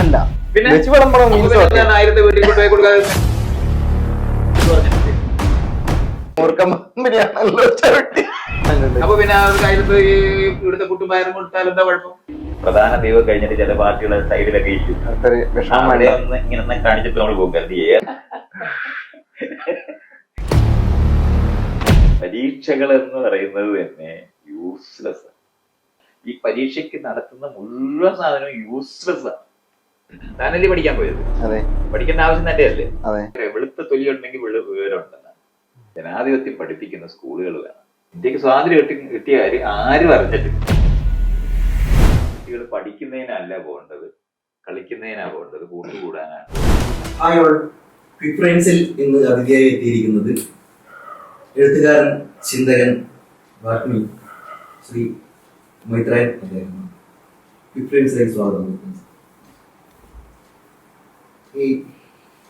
അല്ല പിന്നെ വെച്ച് വിളമ്പണം അപ്പൊ പിന്നെ എന്താണ് 1000 വീട്ടിൽ കൊണ്ടുപോയി കൊടുക്കാതെ മൂർഖമ്പനിയാണല്ലോ ചവിട്ടി. അപ്പൊ പിന്നെ അതിലത്ത് ഈ ഇവിടുത്തെ കുട്ടും പയറും കൊടുത്താൽ എന്താ കുഴപ്പം? പ്രധാന ദൈവം കഴിഞ്ഞിട്ട് ചില പാർട്ടികളെ സൈഡിലൊക്കെ ഇരിക്കും. അതൊരു വിഷമം അവിടെ വേണ്ട. ഒന്ന് ഇങ്ങനെ കാണിച്ചിട്ട് നമ്മൾ പോകും. പരീക്ഷകൾ എന്ന് പറയുന്നത് തന്നെ യൂസ്ലെസ്. ഈ പരീക്ഷയ്ക്ക് നടത്തുന്ന മുഴുവൻ സാധനവും യൂസ്ലെസ് ആണ്. താനല്ലേ പഠിക്കാൻ പോയത്? അതെ, പഠിക്കേണ്ട ആവശ്യം തന്നെയല്ലേ? അതെ. വെളുത്ത തൊലിയുണ്ടെങ്കിൽ വിവരമുണ്ടെന്നാണ്. ജനാധിപത്യം പഠിപ്പിക്കുന്ന സ്കൂളുകൾ വേണം. ഇന്ത്യക്ക് സ്വാതന്ത്ര്യം കിട്ടിയ കാര്യം ആരും അറിഞ്ഞിട്ടില്ല. കുട്ടികൾ പഠിക്കുന്നതിനല്ല പോകേണ്ടത്, കളിക്കുന്നതിനാണ് പോകേണ്ടത്, കൂട്ടുകൂടാനാണ്. ക്വിക്ക് ഫ്രണ്ട്സിൽ ഇന്ന് അതിഥിയായി എത്തിയിരിക്കുന്നത് എഴുത്തുകാരൻ, ചിന്തകൻ, വാഗ്മി ശ്രീ മൈത്രേയൻ അദ്ദേഹമാണ്. ക്വിക്ക് ഫ്രണ്ട്സിലേക്ക് സ്വാഗതം. ഈ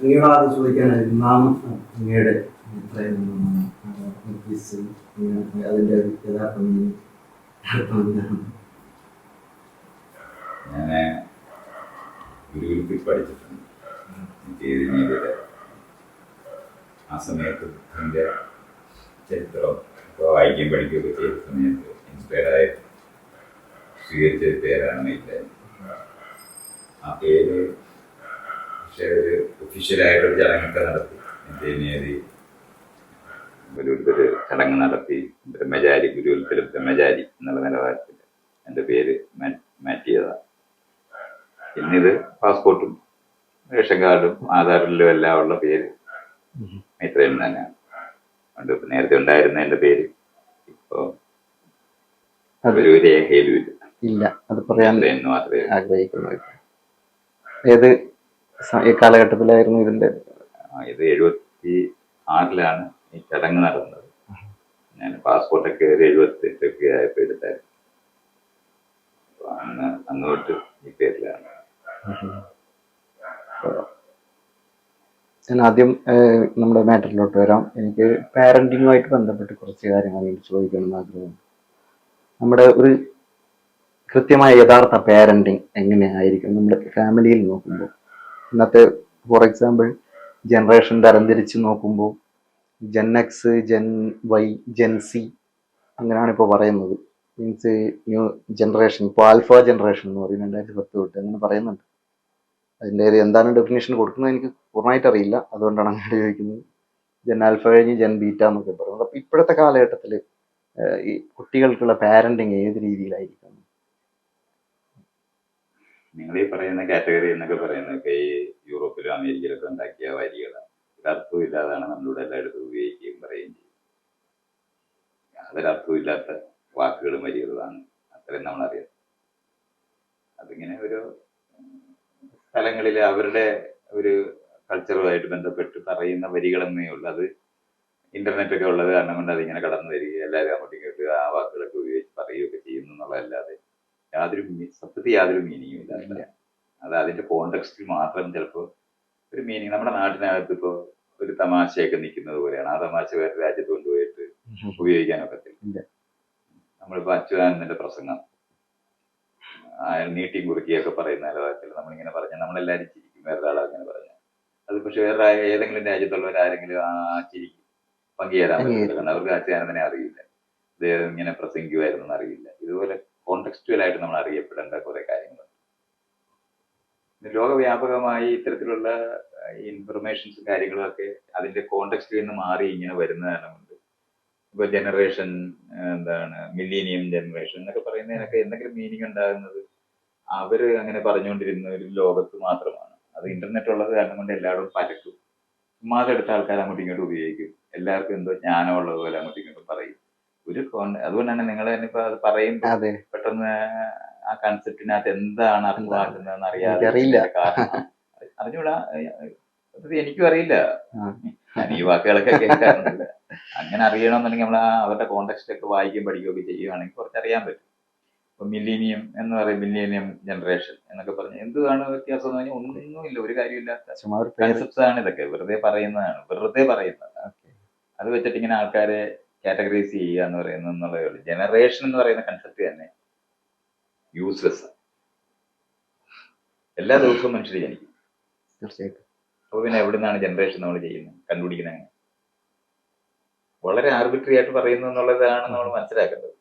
അങ്ങയുടെ ആദ്യം ചോദിക്കാനായിരുന്നു നാമം അങ്ങയുടെ മൈത്രേയൻ എന്നാണ്. അതിൻ്റെ യഥാർത്ഥം എന്താണ്? ഞാൻ ഗുരുകുലത്തിൽ പഠിച്ചിട്ടുണ്ട്. നീതിയുടെ ആ സമയത്ത് എൻ്റെ ചരിത്രം ഇപ്പോൾ വായിക്കുകയും പഠിക്കുകയൊക്കെ ചെയ്ത സമയത്ത് ഇൻസ്പയർഡായി സ്വീകരിച്ച പേരാണ് മൈത്രേയൻ. ആ പേര് പക്ഷേ ഒരു ഒഫീഷ്യലായിട്ടൊരു ചടങ്ങൊക്കെ നടത്തി. നീതി ഗുരുകുലത്തിൽ ചടങ്ങ് നടത്തി ഗുരുകുലത്തിൽ ബ്രഹ്മചാരി എന്നുള്ള നിലവാരത്തിൽ എൻ്റെ പേര് മാറ്റിയതാണ്. ഇന്നിത് പാസ്പോർട്ടും റേഷൻ കാർഡും ആധാറിലും എല്ലാം ഉള്ള പേര് മൈത്രേയൻ തന്നെയാണ്. അതുകൊണ്ട് നേരത്തെ ഉണ്ടായിരുന്ന എൻ്റെ പേര് ഇപ്പോൾ ഒരു രേഖയിലും ഇല്ല. അത് പറയാൻ മാത്രമേ ആഗ്രഹിക്കുന്നു. ഏത് കാലഘട്ടത്തിലായിരുന്നു ഇതിന്റെ? ഇത് 76-ലാണ് ഈ ചടങ്ങ് നടന്നത്. ഞാൻ പാസ്പോർട്ടൊക്കെ 78 ആയപ്പോൾ എടുത്തായിരുന്നു. അന്ന് തൊട്ട് ഈ പേരിലാണ്. ഞാൻ ആദ്യം നമ്മുടെ മാറ്ററിലോട്ട് വരാം. എനിക്ക് പാരന്റിങ്ങുമായിട്ട് ബന്ധപ്പെട്ട് കുറച്ച് കാര്യങ്ങൾ ചോദിക്കണമെന്ന് ആഗ്രഹമുണ്ട്. നമ്മുടെ ഒരു കൃത്യമായ യഥാർത്ഥ പാരന്റിങ് എങ്ങനെയായിരിക്കും നമ്മുടെ ഫാമിലിയിൽ നോക്കുമ്പോൾ? ഇന്നത്തെ ഫോർ എക്സാമ്പിൾ ജനറേഷൻ തരംതിരിച്ച് നോക്കുമ്പോൾ gen X, gen Y, gen Z അങ്ങനെയാണ് ഇപ്പോൾ പറയുന്നത്. മീൻസ് ന്യൂ ജനറേഷൻ, ഇപ്പോൾ ആൽഫ ജനറേഷൻ എന്ന് പറയും 2010 തൊട്ട് അങ്ങനെ പറയുന്നുണ്ട്. അതിൻ്റെ എന്താണ് ഡെഫിനേഷൻ കൊടുക്കുന്നത് എനിക്ക് പൂർണ്ണമായിട്ട് അറിയില്ല. അതുകൊണ്ടാണ് അങ്ങനെ ചോദിക്കുന്നത്. ജെൻ ആൽഫ കഴിഞ്ഞ് ജെൻ ബീറ്റ എന്നൊക്കെ പറയുന്നത്. അപ്പോൾ ഇപ്പോഴത്തെ കാലഘട്ടത്തിൽ ഈ കുട്ടികൾക്കുള്ള പാരന്റിങ് ഏത് രീതിയിലായിരിക്കും? നിങ്ങൾ ഈ പറയുന്ന കാറ്റഗറി എന്നൊക്കെ പറയുന്നതൊക്കെ ഈ യൂറോപ്പിലും അമേരിക്കയിലൊക്കെ ഉണ്ടാക്കിയ വരികളാണ്. ഒരർത്ഥവും ഇല്ലാതാണ് നമ്മളിവിടെ എല്ലായിടത്തും ഉപയോഗിക്കുകയും പറയുകയും ചെയ്യും. യാതൊരർത്ഥമില്ലാത്ത വാക്കുകളും വരികളാണ്. അത്രയും നമ്മളറിയാം. അതിങ്ങനെ ഓരോ സ്ഥലങ്ങളിൽ അവരുടെ ഒരു കൾച്ചറുമായിട്ട് ബന്ധപ്പെട്ട് പറയുന്ന വരികളെന്നേ ഉള്ളൂ. അത് ഇന്റർനെറ്റൊക്കെ ഉള്ളത് കാരണം കൊണ്ട് അതിങ്ങനെ കടന്നു വരികയും എല്ലാവരും അങ്ങോട്ടും ഇങ്ങോട്ടും ആ വാക്കുകളൊക്കെ ഉപയോഗിച്ച് പറയുകയൊക്കെ ചെയ്യുന്നു എന്നുള്ളതല്ലാതെ സത്യത്തിൽ യാതൊരു മീനിങ്ങും ഇല്ല. അത് അതിന്റെ കോണ്ടെക്സ്റ്റിൽ മാത്രം ചിലപ്പോൾ ഒരു മീനിങ്. നമ്മുടെ നാട്ടിനകത്ത് ഇപ്പോൾ ഒരു തമാശയൊക്കെ നിൽക്കുന്നത് പോലെയാണ്. ആ തമാശ വേറെ രാജ്യത്ത് കൊണ്ടുപോയിട്ട് ഉപയോഗിക്കാനൊക്കത്തില്ല. നമ്മളിപ്പോൾ അച്യുതാനന്ദന്റെ പ്രസംഗം നീട്ടി കുറുക്കിയൊക്കെ പറയുന്ന നിലവാരത്തിൽ നമ്മളിങ്ങനെ പറഞ്ഞാൽ നമ്മളെല്ലാവരും ചിരിക്കും. വേറൊരാൾ അങ്ങനെ പറഞ്ഞാൽ അത് പക്ഷെ വേറെ ഏതെങ്കിലും രാജ്യത്തുള്ളവരാരെങ്കിലും ആ ചിരിക്കും പങ്കുചേരാൻ പറ്റില്ല. കാരണം അവർക്ക് അച്യുതാനന്ദനെ അറിയില്ല, അദ്ദേഹം ഇങ്ങനെ പ്രസംഗിക്കുമായിരുന്നെന്ന് അറിയില്ല. ഇതുപോലെ കോണ്ടെക്സ്റ്റുവലായിട്ട് നമ്മൾ അറിയപ്പെടേണ്ട കുറെ കാര്യങ്ങളുണ്ട്. ലോകവ്യാപകമായി ഇത്തരത്തിലുള്ള ഇൻഫർമേഷൻസും കാര്യങ്ങളും ഒക്കെ അതിന്റെ കോണ്ടെക്സ്റ്റിൽ നിന്ന് മാറി ഇങ്ങനെ വരുന്ന കാരണം കൊണ്ട് ഇപ്പൊ ജനറേഷൻ മില്ലീനിയം ജനറേഷൻ എന്നൊക്കെ പറയുന്നതിനൊക്കെ എന്തെങ്കിലും മീനിങ് ഉണ്ടാകുന്നത് അവര് അങ്ങനെ പറഞ്ഞുകൊണ്ടിരുന്ന ഒരു ലോകത്ത് മാത്രമാണ്. അത് ഇന്റർനെറ്റ് ഉള്ളത് കാരണം കൊണ്ട് എല്ലാവരും പരക്കും. ചുമ്മാതെ എടുത്ത ആൾക്കാർ അങ്ങോട്ടും ഇങ്ങോട്ടും ഉപയോഗിക്കും. എല്ലാവർക്കും എന്തോ ജ്ഞാനമുള്ളത് പോലെ അങ്ങോട്ടും ഇങ്ങോട്ടും പറയും. അതുകൊണ്ട് തന്നെ നിങ്ങൾ തന്നെ ഇപ്പൊ അത് പറയുമ്പോൾ പെട്ടെന്ന് ആ കൺസെപ്റ്റിനകത്ത് എന്താണ് അർത്ഥമാക്കുന്നതെന്ന് അറിയാതെ കാരണം അറിഞ്ഞൂടാ. എനിക്കും അറിയില്ല. ഞാൻ ഈ വാക്കുകളൊക്കെ കേൾക്കാറുണ്ട്. അങ്ങനെ അറിയണമെന്നുണ്ടെങ്കിൽ നമ്മൾ അവരുടെ കോണ്ടെക്സ്റ്റ് ഒക്കെ വായിക്കുകയും പഠിക്കുകയൊക്കെ ചെയ്യുകയാണെങ്കിൽ കുറച്ചറിയാൻ പറ്റും. ഇപ്പൊ മില്ലീനിയം എന്ന് പറയും, മില്ലീനിയം ജനറേഷൻ എന്നൊക്കെ പറഞ്ഞാൽ എന്താണ് വ്യത്യാസം എന്ന് പറഞ്ഞാൽ ഒന്നുമില്ല, ഒരു കാര്യമില്ലാത്ത കൺസെപ്റ്റ്സ് ആണ് ഇതൊക്കെ. വെറുതെ പറയുന്നതാണ്. അത് വെച്ചിട്ട് ഇങ്ങനെ ആൾക്കാരെ കാറ്റഗറൈസ് ചെയ്യുക എന്ന് പറയുന്നത് എന്നുള്ളതേ ഉള്ളൂ. ജനറേഷൻ എന്ന് പറയുന്ന കൺസെപ്റ്റ് തന്നെ യൂസ്ലെസ്. എല്ലാ ദിവസവും മനുഷ്യർ ജനിക്കും. തീർച്ചയായിട്ടും. അപ്പൊ പിന്നെ എവിടെ നിന്നാണ് ജനറേഷൻ നമ്മൾ ചെയ്യുന്നത്, കണ്ടുപിടിക്കുന്നത്? വളരെ ആർബിട്രറി ആയിട്ട് പറയുന്നു എന്നുള്ളതാണ് നമ്മൾ മനസ്സിലാക്കേണ്ടത്.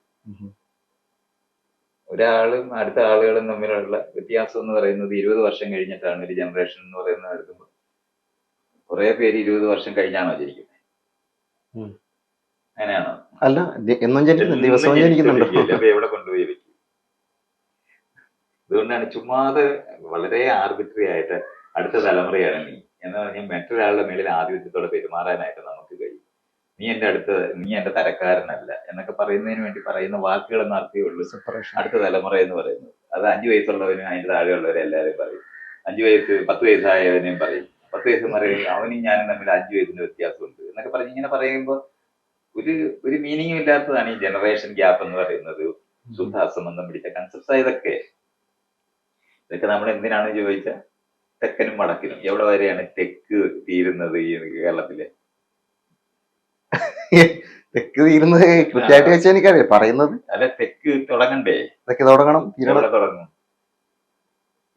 ഒരാളും അടുത്ത ആളുകളും തമ്മിലുള്ള വ്യത്യാസം എന്ന് പറയുന്നത് 20 വർഷം കഴിഞ്ഞിട്ടാണ് ഒരു ജനറേഷൻ എന്ന് പറയുന്നത് എടുക്കുമ്പോൾ. കുറെ പേര് 20 വർഷം കഴിഞ്ഞാണോ ജനിക്കുന്നത്? അങ്ങനെയാണോ? അല്ല, എന്നും ജനിക്കുന്നു, ദിവസവും ജനിക്കുന്നുണ്ടോ? അപ്പൊ എവിടെ കൊണ്ടുപോയി വെക്കും? അതുകൊണ്ടാണ് ചുമ്മാതെ വളരെ ആർബിട്രറി ആയിട്ട് അടുത്ത തലമുറയാണ് നീ എന്ന് പറഞ്ഞാൽ മറ്റൊരാളുടെ മേലിൽ ആധിപത്യത്തോടെ പെരുമാറാനായിട്ട് നമുക്ക് കഴിയും. നീ എന്റെ തരക്കാരനല്ല എന്നൊക്കെ പറയുന്നതിന് വേണ്ടി പറയുന്ന വാക്കുകളെന്ന് അർത്ഥമുള്ളൂ അടുത്ത തലമുറ എന്ന് പറയുന്നത്. അത് 5 വയസ്സുള്ളവനും അതിന്റെ താഴെയുള്ളവരെ എല്ലാവരും പറയും. 10 വയസ്സായവനെയും പറയും. 10 വയസ്സ് പറയും അവനും ഞാനും തമ്മിൽ 5 വയസ്സിന്റെ വ്യത്യാസമുണ്ട് എന്നൊക്കെ പറഞ്ഞ് ഇങ്ങനെ പറയുമ്പോൾ ഒരു മീനിങ്ങും ഇല്ലാത്തതാണ് ഈ ജനറേഷൻ ഗ്യാപ്പ് എന്ന് പറയുന്നത്. ശുദ്ധ അസംബന്ധം പിടിച്ച കൺസെപ്റ്റ്സ് ഇതൊക്കെ നമ്മൾ എന്തിനാണ് ചോദിച്ചാൽ തെക്കനും വടക്കിനും. എവിടെ വരെയാണ് തെക്ക് തീരുന്നത് ഈ കേരളത്തിലെ? തെക്ക് തീരുന്നത് കൃത്യമായിട്ട് വെച്ചാൽ എനിക്കറിയാം പറയുന്നത്. അല്ല, തെക്ക് തുടങ്ങണ്ടേ? തെക്ക് തുടങ്ങണം, എവിടെ തുടങ്ങും?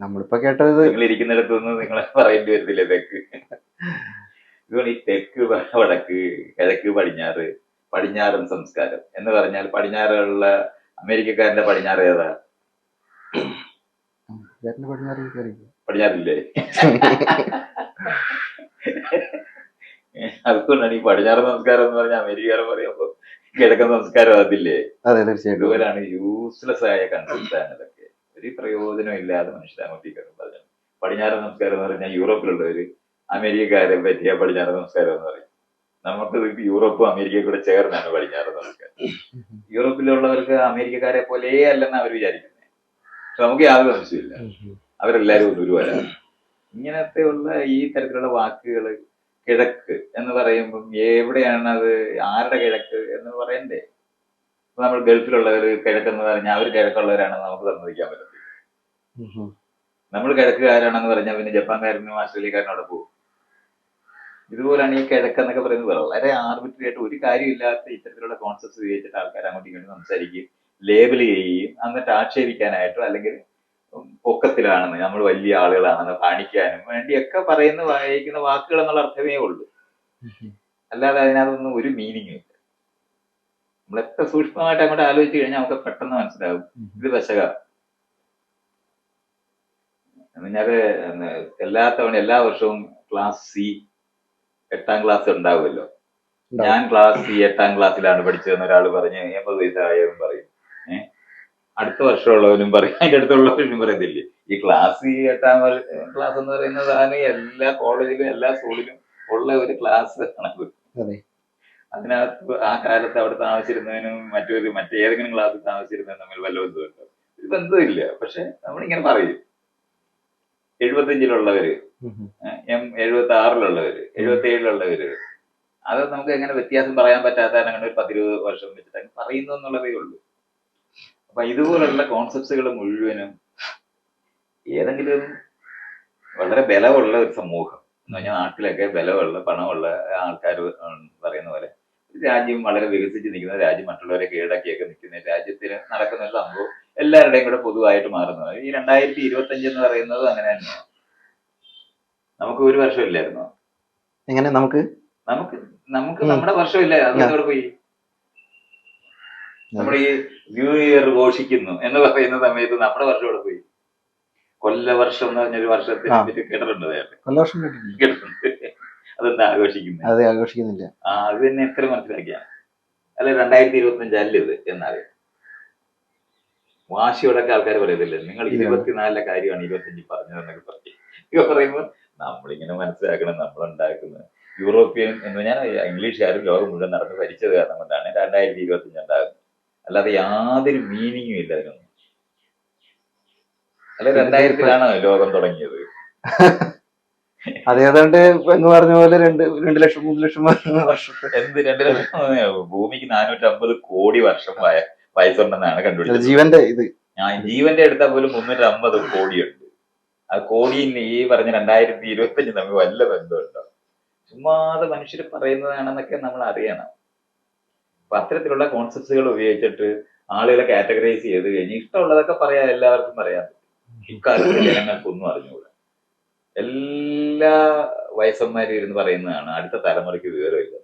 നമ്മളിപ്പോ കേട്ടത് നിങ്ങൾ ഇരിക്കുന്നിടത്തുനിന്ന് നിങ്ങളെ പറയേണ്ടി വരത്തില്ലേ തെക്ക്? ഇതുകൊണ്ട് ഈ തെക്ക്, വടക്ക്, കിഴക്ക്, പടിഞ്ഞാറ്, പടിഞ്ഞാറൻ സംസ്കാരം എന്ന് പറഞ്ഞാൽ പടിഞ്ഞാറുള്ള അമേരിക്കക്കാരന്റെ പടിഞ്ഞാറ് ഏതാ? പടിഞ്ഞാറില്ലേ? അതുകൊണ്ടാണ് ഈ പടിഞ്ഞാറൻ സംസ്കാരം എന്ന് പറഞ്ഞാൽ അമേരിക്കക്കാരൻ പറയുമ്പോ കിഴക്കൻ സംസ്കാരം അതില്ലേ? ഇതുപോലാണ് യൂസ്ലെസ് ആയ കൺസെപ്റ്റ് ആണ് ഇതൊക്കെ. ഒരു പ്രയോജനം ഇല്ലാതെ മനുഷ്യരാമത്തേക്കാരും പറഞ്ഞു. പടിഞ്ഞാറൻ സംസ്കാരം എന്ന് പറഞ്ഞാൽ യൂറോപ്പിലുള്ളവര് അമേരിക്കക്കാരെ പറ്റിയ പടിഞ്ഞാറൻ സംസ്കാരം എന്ന് പറയും. നമുക്ക് യൂറോപ്പും അമേരിക്കയും കൂടെ ചേർന്നാണ് പടിഞ്ഞാറൻ സംസ്കാരം. യൂറോപ്പിലുള്ളവർക്ക് അമേരിക്കക്കാരെ പോലെ അല്ലെന്ന് അവർ വിചാരിക്കുന്നത്. പക്ഷെ നമുക്ക് യാതൊരു സംശയമില്ല, അവരെല്ലാരും ഒരുപോലാണ്. ഇങ്ങനത്തെ ഉള്ള ഈ തരത്തിലുള്ള വാക്കുകൾ കിഴക്ക് എന്ന് പറയുമ്പം എവിടെയാണ് അത്? ആരുടെ കിഴക്ക് എന്ന് പറയണ്ടേ? ഇപ്പൊ നമ്മൾ ഗൾഫിലുള്ളവർ കിഴക്കെന്ന് പറഞ്ഞാൽ അവർ കിഴക്കുള്ളവരാണെന്ന് നമുക്ക് സമ്മതിക്കാൻ പറ്റത്തില്ല. നമ്മൾ കിഴക്കുകാരാണെന്ന് പറഞ്ഞാൽ പിന്നെ ജപ്പാൻകാരനും ഓസ്ട്രേലിയക്കാരനും അവിടെ പോകും. ഇതുപോലാണ് ഈ കിഴക്കെന്നൊക്കെ പറയുന്നത്. വളരെ ആർബിട്രറി ആയിട്ട് ഒരു കാര്യമില്ലാത്ത ഇത്തരത്തിലുള്ള കോൺസെപ്റ്റ്സ് ഉപയോഗിച്ചിട്ട് ആൾക്കാർ അങ്ങോട്ടും ഇങ്ങോട്ടും സംസാരിക്കുകയും ലേബൽ ചെയ്യുകയും എന്നിട്ട് ആക്ഷേപിക്കാനായിട്ടോ അല്ലെങ്കിൽ പൊക്കത്തിലാണെന്ന്, നമ്മൾ വലിയ ആളുകളാണെന്ന് കാണിക്കാനും വേണ്ടിയൊക്കെ വായിക്കുന്ന വാക്കുകൾ എന്നുള്ള അർത്ഥമേ ഉള്ളൂ. അല്ലാതെ അതിനകത്തൊന്നും ഒരു മീനിങ്ങും ഇല്ല. നമ്മളെത്ര സൂക്ഷ്മമായിട്ട് അങ്ങോട്ട് ആലോചിച്ച് കഴിഞ്ഞാൽ നമുക്ക് പെട്ടെന്ന് മനസ്സിലാവും ഇത് പെശക. എന്നുവെച്ചാല് എല്ലാ വർഷവും ക്ലാസ് സി 8ാം ക്ലാസ് ഉണ്ടാവുമല്ലോ. ഞാൻ ക്ലാസ് സി 8ാം ക്ലാസ്സിലാണ് പഠിച്ചതെന്ന് ഒരാൾ പറഞ്ഞ് 80 വയസ്സായവരും പറയും. അടുത്ത വർഷമുള്ളവനും പറയും, അതിന്റെ അടുത്തുള്ളവരും പറയത്തില്ലേ? ഈ ക്ലാസ് 8ാം ക്ലാസ് എന്ന് പറയുന്നതാണ് എല്ലാ കോളേജിലും എല്ലാ സ്കൂളിലും ഉള്ള ഒരു ക്ലാസ് ആണ്. അതിനകത്ത് ആ കാലത്ത് അവിടെ താമസിച്ചിരുന്നതിനും മറ്റേതെങ്കിലും ക്ലാസ്സിൽ താമസിച്ചിരുന്നതിനും തമ്മിൽ വല്ല ബന്ധമുണ്ടോ? ഒരു ബന്ധമില്ല. പക്ഷെ നമ്മളിങ്ങനെ പറയും 75-ലുള്ളവര്, 76-ലുള്ളവര്, 77-ലുള്ളവര്, അത് നമുക്ക് എങ്ങനെ വ്യത്യാസം പറയാൻ പറ്റാത്തതാണ്. അങ്ങനെ ഒരു 10-20 വർഷം വെച്ചിട്ട് പറയുന്നു എന്നുള്ളതേ ഉള്ളൂ. അപ്പൊ ഇതുപോലുള്ള കോൺസെപ്റ്റ്സുകൾ മുഴുവനും ഏതെങ്കിലും വളരെ ബലമുള്ള ഒരു സമൂഹം എന്ന് പറഞ്ഞാൽ നാട്ടിലൊക്കെ ബലമുള്ള പണമുള്ള ആൾക്കാർ പറയുന്ന പോലെ ഒരു രാജ്യം വളരെ വികസിച്ച് നിൽക്കുന്ന രാജ്യം, മറ്റുള്ളവരെ കീഴടക്കിയൊക്കെ നിൽക്കുന്ന രാജ്യത്തിന് നടക്കുന്ന ഒരു സംഭവം എല്ലാവരുടെയും കൂടെ പൊതുവായിട്ട് മാറുന്നത്. ഈ 2025 എന്ന് പറയുന്നത് അങ്ങനെ തന്നെയാണ്. നമുക്ക് ഒരു വർഷമില്ലായിരുന്നോ? എങ്ങനെ നമുക്ക് നമ്മുടെ വർഷമില്ല, അതോടെ പോയി. നമ്മൾ ഈ ന്യൂ ഇയർ ഘോഷിക്കുന്നു എന്ന് പറയുന്ന സമയത്ത് നമ്മുടെ വർഷം ഇവിടെ പോയി. കൊല്ലവർഷം എന്ന് പറഞ്ഞൊരു വർഷത്തിനെ പറ്റി കേട്ടിട്ടുണ്ട്. അതെന്താ ആഘോഷിക്കുന്നില്ല? അത് തന്നെ എത്ര മനസ്സിലാക്കിയാണ്. അല്ലെ 2025 അല്ല ഇത് എന്നറിയാം. വാശിയോടൊക്കെ ആൾക്കാർ പറയത്തില്ലേ, നിങ്ങൾ 24-ലെ കാര്യമാണ് 25 പറഞ്ഞതെന്നൊക്കെ പറഞ്ഞു. ഇതൊക്കെ പറയുമ്പോൾ നമ്മളിങ്ങനെ മനസ്സിലാക്കണം, നമ്മളുണ്ടാക്കുന്നത് യൂറോപ്യൻ എന്ന് പറഞ്ഞാൽ ഇംഗ്ലീഷുകാരും ലോകം മുഴുവൻ നടന്ന് ഭരിച്ചത് കാരണം കൊണ്ടാണ് 2025 ഉണ്ടാകുന്നത്. അല്ലാതെ യാതൊരു മീനിങ്ങും ഇല്ല അതിനൊന്നും. അല്ലെ 2000-ലാണോ ലോകം തുടങ്ങിയത്? അതേതാണ്ട് എന്ന് പറഞ്ഞ പോലെ 2 ലക്ഷം 3 ലക്ഷം വർഷത്തെ എന്ത് 2 ലക്ഷം? ഭൂമിക്ക് 450 കോടി വർഷം വയസ്സുണ്ടെന്നാണ് കണ്ടുപിടിച്ചത്. ജീവന്റെ എടുത്താൽ പോലും 350 കോടിയുണ്ട്. ആ കോടിയും ഈ പറഞ്ഞ 2025 തമ്മിൽ വല്ല ബന്ധമുണ്ടോ? ചുമ്മാതെ മനുഷ്യർ പറയുന്നതാണെന്നൊക്കെ നമ്മൾ അറിയണം. അപ്പൊ അത്തരത്തിലുള്ള കോൺസെപ്റ്റുകൾ ഉപയോഗിച്ചിട്ട് ആളുകളെ കാറ്റഗറൈസ് ചെയ്ത് കഴിഞ്ഞ് ഇഷ്ടമുള്ളതൊക്കെ പറയാം, എല്ലാവർക്കും പറയാം. ഇക്കാലത്ത് ജനങ്ങൾക്കൊന്നും അറിഞ്ഞുകൂടാ. എല്ലാ വയസ്സന്മാരും ഇരുന്ന് പറയുന്നതാണ് അടുത്ത തലമുറയ്ക്ക് വിവരമില്ല.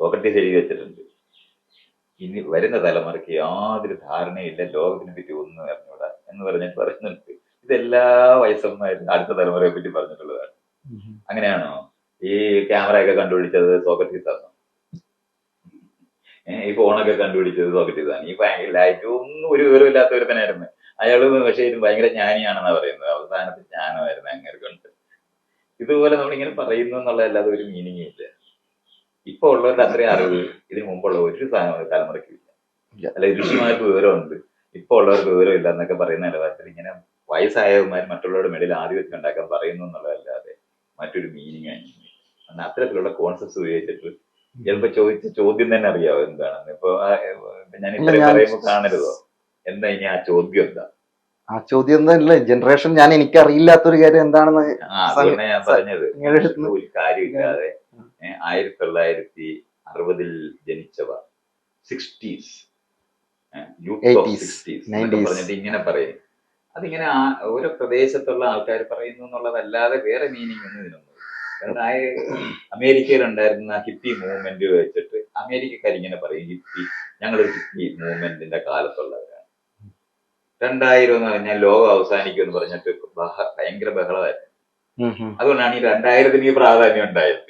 സോക്രട്ടീസ് എഴുതി വെച്ചിട്ടുണ്ട്, ഇനി വരുന്ന തലമുറയ്ക്ക് യാതൊരു ധാരണയില്ല, ലോകത്തിനെ പറ്റി ഒന്നും അറിഞ്ഞൂടാ എന്ന് പറഞ്ഞിട്ട് പറയുന്നുണ്ട്. ഇതെല്ലാ വയസ്സന്മാരും അടുത്ത തലമുറയെ പറ്റി പറഞ്ഞിട്ടുള്ളതാണ്. അങ്ങനെയാണോ? ഈ ക്യാമറയൊക്കെ കണ്ടുപിടിച്ചത് സോക്രട്ടീസ് ആണ്, ഈ ഫോണൊക്കെ കണ്ടുപിടിച്ചത് സോക്രട്ടീസ് ആണ്. ഈ ലൈറ്റ് ഒന്നും ഒരു വിവരമില്ലാത്ത ഒരുത്തനായിരുന്നു അയാള്. പക്ഷേ ഇത് ഭയങ്കര ജ്ഞാനിയാണെന്നാ പറയുന്നത്. അവസാനത്തെ ജ്ഞാനമായിരുന്നു അങ്ങനെ കൊണ്ട്. ഇതുപോലെ നമ്മളിങ്ങനെ പറയുന്നു എന്നുള്ളതല്ലാതെ ഒരു മീനിങ് ഇല്ല. ഇപ്പൊ ഉള്ളവരുടെ അത്രയും അറിവ് ഇതിനു മുമ്പുള്ള ഒരു തലമുറയ്ക്കും ഇല്ല. അല്ലെ ഋഷിമാർക്ക് വിവരമുണ്ട്, ഇപ്പൊ ഉള്ളവർക്ക് വിവരമില്ല എന്നൊക്കെ പറയുന്ന നിലവാരത്തിൽ ഇങ്ങനെ വയസ്സായവന്മാർ മറ്റുള്ളവരുടെ മേളിൽ ആധിപത്യം ഉണ്ടാക്കാൻ പറയുന്നു എന്നുള്ളതല്ലാതെ മറ്റൊരു മീനിങ് ആണ്. എന്നാൽ അത്തരത്തിലുള്ള കോൺസെപ്റ്റ്സ് ഉപയോഗിച്ചിട്ട് ചിലപ്പോ ചോദിച്ച ചോദ്യം തന്നെ അറിയാവോ എന്താണെന്ന്. ഇപ്പൊ ഞാൻ ഇത്രയും പറയുമ്പോ കാണരുതോ, എന്താ ഇനി ആ ചോദ്യം എന്താ? ആ ചോദ്യം എന്തല്ല ജനറേഷൻ, ഞാൻ എനിക്കറിയില്ലാത്തൊരു കാര്യം എന്താണെന്ന്. അതുകൊണ്ടാ ഞാൻ പറഞ്ഞത്, ഒരു കാര്യമില്ലാതെ 1960 ജനിച്ചവ, 60s യൂത്ത് ഓഫ് 60s എന്നൊക്കെ പറഞ്ഞിട്ട് ഇങ്ങനെ പറയും. അതിങ്ങനെ ഓരോ പ്രദേശത്തുള്ള ആൾക്കാർ പറയുന്നു എന്നുള്ളതല്ലാതെ വേറെ മീനിങ് ഒന്നും ഇതിനൊന്നും. അമേരിക്കയിൽ ഉണ്ടായിരുന്ന ഹിപ്പി മൂവ്മെന്റ് വെച്ചിട്ട് അമേരിക്കക്കാരിങ്ങനെ പറയും, ഹിപ്പി, ഞങ്ങളൊരു ഹിപ്പി മൂവ്മെന്റിന്റെ കാലത്തുള്ളവരാണ്. 2000 എന്ന് പറഞ്ഞാൽ ലോകം അവസാനിക്കും എന്ന് പറഞ്ഞിട്ട് ഭയങ്കര ബഹളമായിരുന്നു. അതുകൊണ്ടാണ് ഈ 2000-ന് പ്രാധാന്യം ഉണ്ടായത്.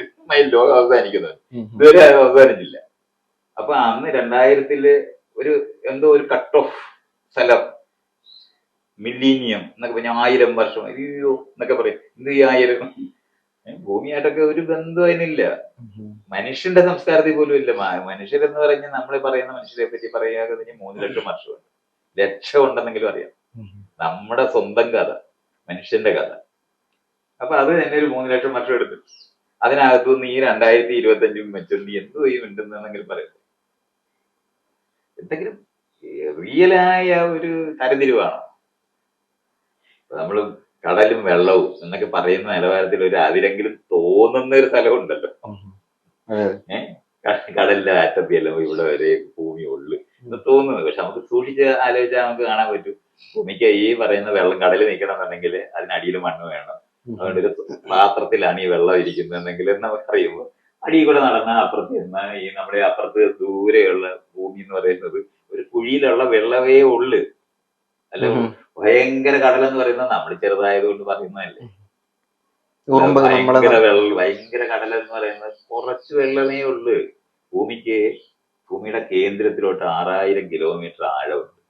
ലോകം അവസാനിക്കുന്നത് ഇതുവരെ അവസാനിച്ചില്ല. അപ്പൊ അന്ന് 2000-ല് എന്തോ ഒരു കട്ട് ഓഫ് സ്ഥലം, മില്ലീനിയം എന്നൊക്കെ പറഞ്ഞ 1000 വർഷം, അയ്യോ എന്നൊക്കെ പറയും. എന്ത് ഈ 1000? ഭൂമിയായിട്ടൊക്കെ ഒരു ബന്ധം അതിനില്ല. മനുഷ്യന്റെ സംസ്കാരത്തിൽ പോലും ഇല്ല. മനുഷ്യരെന്ന് പറഞ്ഞാൽ നമ്മൾ പറയുന്ന മനുഷ്യരെ പറ്റി പറയാതെ 3 ലക്ഷം വർഷമുണ്ട്, ലക്ഷം ഉണ്ടെന്നെങ്കിലും അറിയാം. നമ്മുടെ സ്വന്തം കഥ, മനുഷ്യന്റെ കഥ. അപ്പൊ അത് തന്നെ ഒരു 3 ലക്ഷം വർഷം എടുത്തു. അതിനകത്തുനിന്ന് ഈ 2025 വെച്ചിട്ട് എന്തോ ഈ ഉണ്ടെന്നെങ്കിലും പറയട്ടെ. എന്തെങ്കിലും റിയലായ ഒരു തരംതിരിവാണോ? നമ്മള് കടലും വെള്ളവും എന്നൊക്കെ പറയുന്ന നിലവാരത്തിൽ ഒരു അതിരെങ്കിലും തോന്നുന്ന ഒരു സ്ഥലമുണ്ടല്ലോ. കടലിന്റെ അറ്റത്തിയല്ലോ ഇവിടെ വരെ ഭൂമി ഉള്ളു എന്ന് തോന്നുന്നത്. പക്ഷെ നമുക്ക് സൂക്ഷിച്ച് ആലോചിച്ചാൽ നമുക്ക് കാണാൻ പറ്റും, ഭൂമിക്ക് ഈ പറയുന്ന വെള്ളം കടലിൽ നിൽക്കണം എന്നുണ്ടെങ്കിൽ അതിനടിയിൽ മണ്ണ് വേണം. അതുകൊണ്ട് ഒരു പാത്രത്തിലാണ് ഈ വെള്ളം ഇരിക്കുന്നതെങ്കിൽ നമുക്കറിയുമ്പോൾ അടിയിൽ കൂടെ നടന്ന അപ്പുറത്ത് എന്നാൽ ഈ നമ്മുടെ അപ്പുറത്ത് ദൂരെയുള്ള ഭൂമി എന്ന് പറയുന്നത് ഒരു കുഴിയിലുള്ള വെള്ളമേ ഉള്ളു. അല്ല ഭയങ്കര കടലെന്ന് പറയുന്നത് നമ്മൾ ചെറുതായതുകൊണ്ട് പറയുന്നതല്ലേ. ഭയങ്കര കടലെന്ന് പറയുന്നത് കുറച്ച് വെള്ളമേ ഉള്ളു. ഭൂമിയുടെ കേന്ദ്രത്തിലോട്ട് 6000 കിലോമീറ്റർ ആഴമുണ്ട്.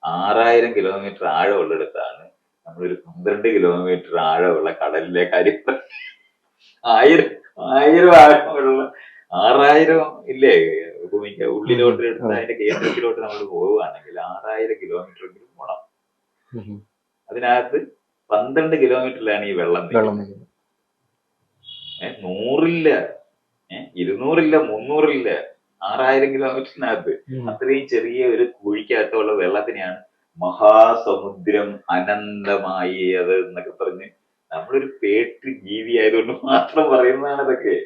6000 കിലോമീറ്റർ ആഴമുള്ളിടത്താണ് നമ്മളൊരു 12 കിലോമീറ്റർ ആഴമുള്ള കടലിലെ കാര്യം. 1000 ആഴമുള്ള 6000 ഇല്ലേ ഭൂമിക്ക് ഉള്ളിലോട്ട് എടുത്ത് അതിന്റെ കേന്ദ്രത്തിലോട്ട് നമ്മൾ പോവുകയാണെങ്കിൽ 6000 കിലോമീറ്റർ എങ്കിലും പോണം. അതിനകത്ത് 12 കിലോമീറ്ററിലാണ് ഈ വെള്ളം. 100-ഇല്ല, 200-ഇല്ല, 300-ഇല്ല, 6000 കിലോമീറ്ററിനകത്ത് അത്രയും ചെറിയ ഒരു കുഴിക്കകത്തുള്ള വെള്ളത്തിനെയാണ് മഹാസമുദ്രം അനന്തമായത് എന്നൊക്കെ പറഞ്ഞ് നമ്മളൊരു പേട്ട് ജീവി ആയതുകൊണ്ട് മാത്രം പറയുന്നതാണ് ഇതൊക്കെ.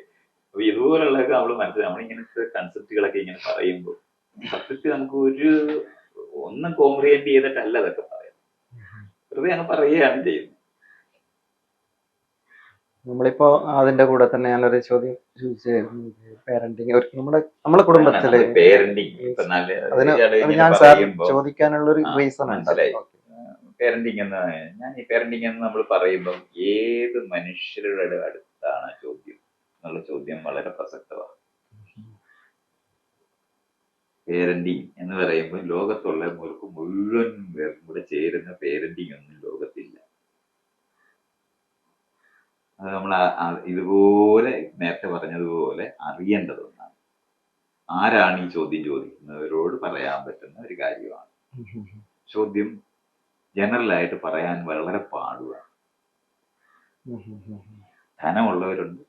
അപ്പൊ ഇതുപോലുള്ളതൊക്കെ നമ്മൾ മനസ്സിലാക്കി നമ്മളിങ്ങനത്തെ കൺസെപ്റ്റുകളൊക്കെ ഇങ്ങനെ പറയുമ്പോൾ സത്യത്തിൽ നമുക്ക് ഒന്നും കോംപ്രിഹെൻഡ് ചെയ്തിട്ടല്ല അതൊക്കെ പറയാം, വെറുതെ അങ്ങ് പറയുകയാണ് ചെയ്യുന്നത്. നമ്മളിപ്പോ അതിന്റെ കൂടെ തന്നെ ഞാനൊരു ചോദ്യം ചോദിച്ചായിരുന്നു, പേരന്റിങ് നമ്മളെ കുടുംബത്തില് ഞാൻ ചോദിക്കാനുള്ള ഒരു റീസൺ മനസ്സിലായി. പേരന്റിങ് എന്ന് നമ്മൾ പറയുമ്പോൾ ഏത് മനുഷ്യരുടെ അടുത്താണ് ചോദ്യം എന്നുള്ള ചോദ്യം വളരെ പ്രസക്തമാണ്. പേരന്റിങ് എന്ന് പറയുമ്പോൾ ലോകത്തുള്ള മുഴുവൻ പേർക്കും കൂടെ ചേരുന്ന പേരന്റിങ് ഒന്നും ലോകത്തില്ല. അത് നമ്മൾ ഇതുപോലെ നേരത്തെ പറഞ്ഞതുപോലെ അറിയേണ്ടത് ഒന്നാണ്. ആരാണ് ഈ ചോദ്യം ചോദിക്കുന്നവരോട് പറയാൻ പറ്റുന്ന ഒരു കാര്യമാണ്. ചോദ്യം ജനറലായിട്ട് പറയാൻ വളരെ പാടുകയാണ്. ധനമുള്ളവരുണ്ട്,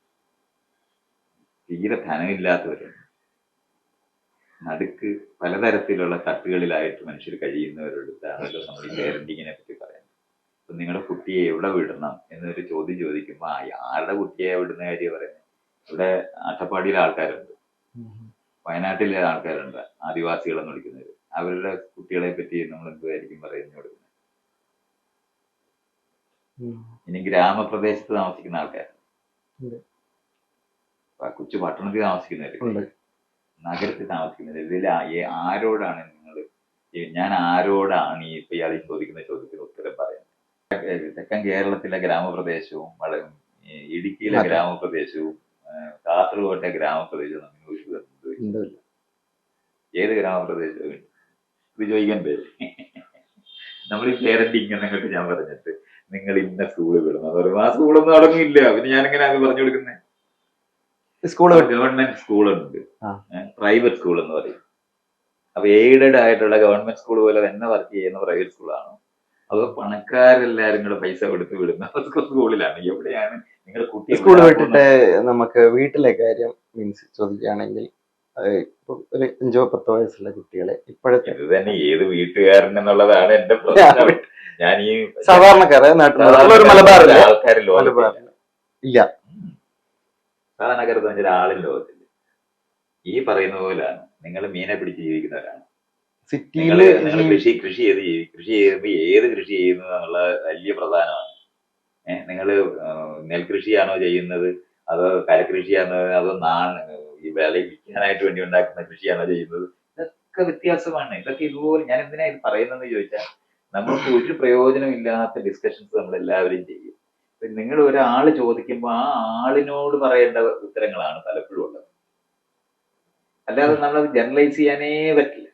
തീരെ ധനമില്ലാത്തവരുണ്ട്, നടുക്ക് പലതരത്തിലുള്ള തട്ടുകളിലായിട്ട് മനുഷ്യർ കഴിയുന്നവരെടുത്താണല്ലോ നമ്മൾ ഈ പേരന്റിങ്ങിനെ പറ്റി പറയുന്നത്. അപ്പൊ നിങ്ങളുടെ കുട്ടിയെ എവിടെ വിടണം എന്നൊരു ചോദ്യം ചോദിക്കുമ്പോ ആരുടെ കുട്ടിയെ വിടുന്ന കാര്യം പറയുന്നത്? ഇവിടെ അട്ടപ്പാടിയിലെ ആൾക്കാരുണ്ട്, വയനാട്ടിലെ ആൾക്കാരുണ്ട്, ആദിവാസികളെന്ന് വിളിക്കുന്നവര്. അവരുടെ കുട്ടികളെ പറ്റി നമ്മൾ എന്തുമായിരിക്കും പറയുന്നു കൊടുക്കുന്നത്? ഇനി ഗ്രാമപ്രദേശത്ത് താമസിക്കുന്ന ആൾക്കാർ, ഉണ്ട്. കൊച്ചു പട്ടണത്തിൽ താമസിക്കുന്നവർ, ഉണ്ട്. നഗരത്തിൽ താമസിക്കുന്നവർ, ഇതിൽ ആരോടാണ് നിങ്ങൾ, ഞാൻ ആരോടാണ് ഇപ്പൊ ഇയാൾ ചോദിക്കുന്ന ചോദ്യത്തിന് ഉത്തരം പറയുന്നത്? തെക്കൻ കേരളത്തിലെ ഗ്രാമപ്രദേശവും ഇടുക്കിയിലെ അതെ. ഗ്രാമപ്രദേശവും കാസർഗോട്ടെ ഗ്രാമപ്രദേശവും തമ്മിൽ ഒരു ബന്ധവുമില്ല. ഏത് ഗ്രാമപ്രദേശവും ഇത് ചോദിക്കാൻ പേര്. നമ്മൾ ഈ പേരന്റിങ് എന്നൊക്കെ ഞാൻ പറഞ്ഞിട്ട് നിങ്ങൾ ഇന്ന സ്കൂളിൽ വിടണം എന്ന് പറയുമ്പോൾ ആ സ്കൂളൊന്നും അടങ്ങില്ല. പിന്നെ ഞാനെങ്ങനെ അത് പറഞ്ഞു കൊടുക്കുന്നത്? സ്കൂള് ഗവൺമെന്റ് സ്കൂളുണ്ട്, ആ. പ്രൈവറ്റ് സ്കൂൾ എന്ന് പറയും. അപ്പൊ എയ്ഡഡ് ആയിട്ടുള്ള ഗവൺമെന്റ് സ്കൂൾ പോലെ തന്നെ വർക്ക് ചെയ്യുന്ന പ്രൈവറ്റ് സ്കൂളാണോ, അതോ പണക്കാരെല്ലാരും കൂടെ പൈസ കൊടുത്ത് വിടുന്ന സ്കൂളിലാണ്? എവിടെയാണ് നിങ്ങൾ കുട്ടി സ്കൂൾ വിട്ടിട്ട് നമുക്ക് വീട്ടിലെ കാര്യം മീൻസ് ചോദിക്കുകയാണെങ്കിൽ ഇപ്പൊ ഒരു 5-10 വയസ്സുള്ള കുട്ടികളെ ഇപ്പോഴത്തെ ഇത് തന്നെ ഏത് വീട്ടുകാരൻ എന്നുള്ളതാണ് എന്റെ പ്രശ്നം. ഞാൻ ഈ സാധാരണക്കാരെ നാട്ടിൽ മലബാറിലെ ആൾക്കാർ ലോകത്തില്ല, ഇല്ല. സാധാരണക്കാരെന്ന് വെച്ചാൽ ആളും ലോകത്തില്ല. ഈ പറയുന്ന പോലെയാണ് നിങ്ങൾ മീനെ പിടിച്ച് ജീവിക്കുന്നവരാണ്. നിങ്ങൾ സിറ്റിയില് കൃഷി ചെയ്യുമ്പോൾ ഏത് കൃഷി ചെയ്യുന്നത് എന്നുള്ള വലിയ പ്രധാനമാണ്. നിങ്ങൾ നെൽകൃഷിയാണോ ചെയ്യുന്നത്, അതോ കരകൃഷിയാണോ, അതോ ഈ വില വിൽക്കാനായിട്ട് വേണ്ടി ഉണ്ടാക്കുന്ന കൃഷിയാണോ ചെയ്യുന്നത്? ഇതൊക്കെ വ്യത്യാസമാണ്. ഇതൊക്കെ ഇതുപോലെ ഞാൻ എന്തിനാ ഇത് പറയുന്നതെന്ന് ചോദിച്ചാൽ, നമുക്ക് ഒരു പ്രയോജനമില്ലാത്ത ഡിസ്കഷൻസ് നമ്മൾ എല്ലാവരും ചെയ്യും. നിങ്ങൾ ഒരാള് ചോദിക്കുമ്പോൾ ആ ആളിനോട് പറയേണ്ട ഉത്തരങ്ങളാണ് പലപ്പോഴും ഉള്ളത്. അല്ലാതെ നമ്മൾ ജനറലൈസ് ചെയ്യാനേ പറ്റില്ല.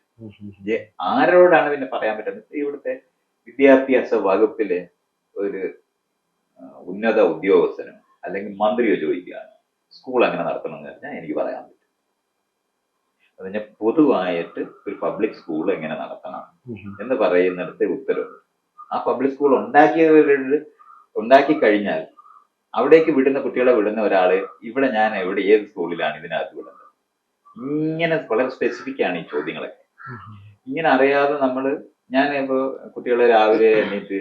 ആരോടാണ് പിന്നെ പറയാൻ പറ്റുന്നത്? ഇവിടുത്തെ വിദ്യാഭ്യാസ വകുപ്പിലെ ഒരു ഉന്നത ഉദ്യോഗസ്ഥനോ അല്ലെങ്കിൽ മന്ത്രിയോ ചോദിക്കുകയാണ് സ്കൂൾ എങ്ങനെ നടത്തണം എന്ന് പറഞ്ഞാൽ എനിക്ക് പറയാൻ പറ്റും. അതിന് പൊതുവായിട്ട് ഒരു പബ്ലിക് സ്കൂൾ എങ്ങനെ നടത്തണം എന്ന് പറയുന്നിടത്തെ ഉത്തരവുണ്ട്. ആ പബ്ലിക് സ്കൂൾ ഉണ്ടാക്കി കഴിഞ്ഞാൽ അവിടേക്ക് വിടുന്ന കുട്ടികളെ വിടുന്ന ഒരാള് ഇവിടെ ഞാൻ ഏത് സ്കൂളിലാണ് ഇതിനകത്ത് വിടുന്നത്? ഇങ്ങനെ വളരെ സ്പെസിഫിക് ആണ് ഈ ചോദ്യങ്ങളൊക്കെ. ഇങ്ങനെ അറിയാതെ ഞാൻ ഇപ്പോ കുട്ടികളെ രാവിലെ എണീറ്റ്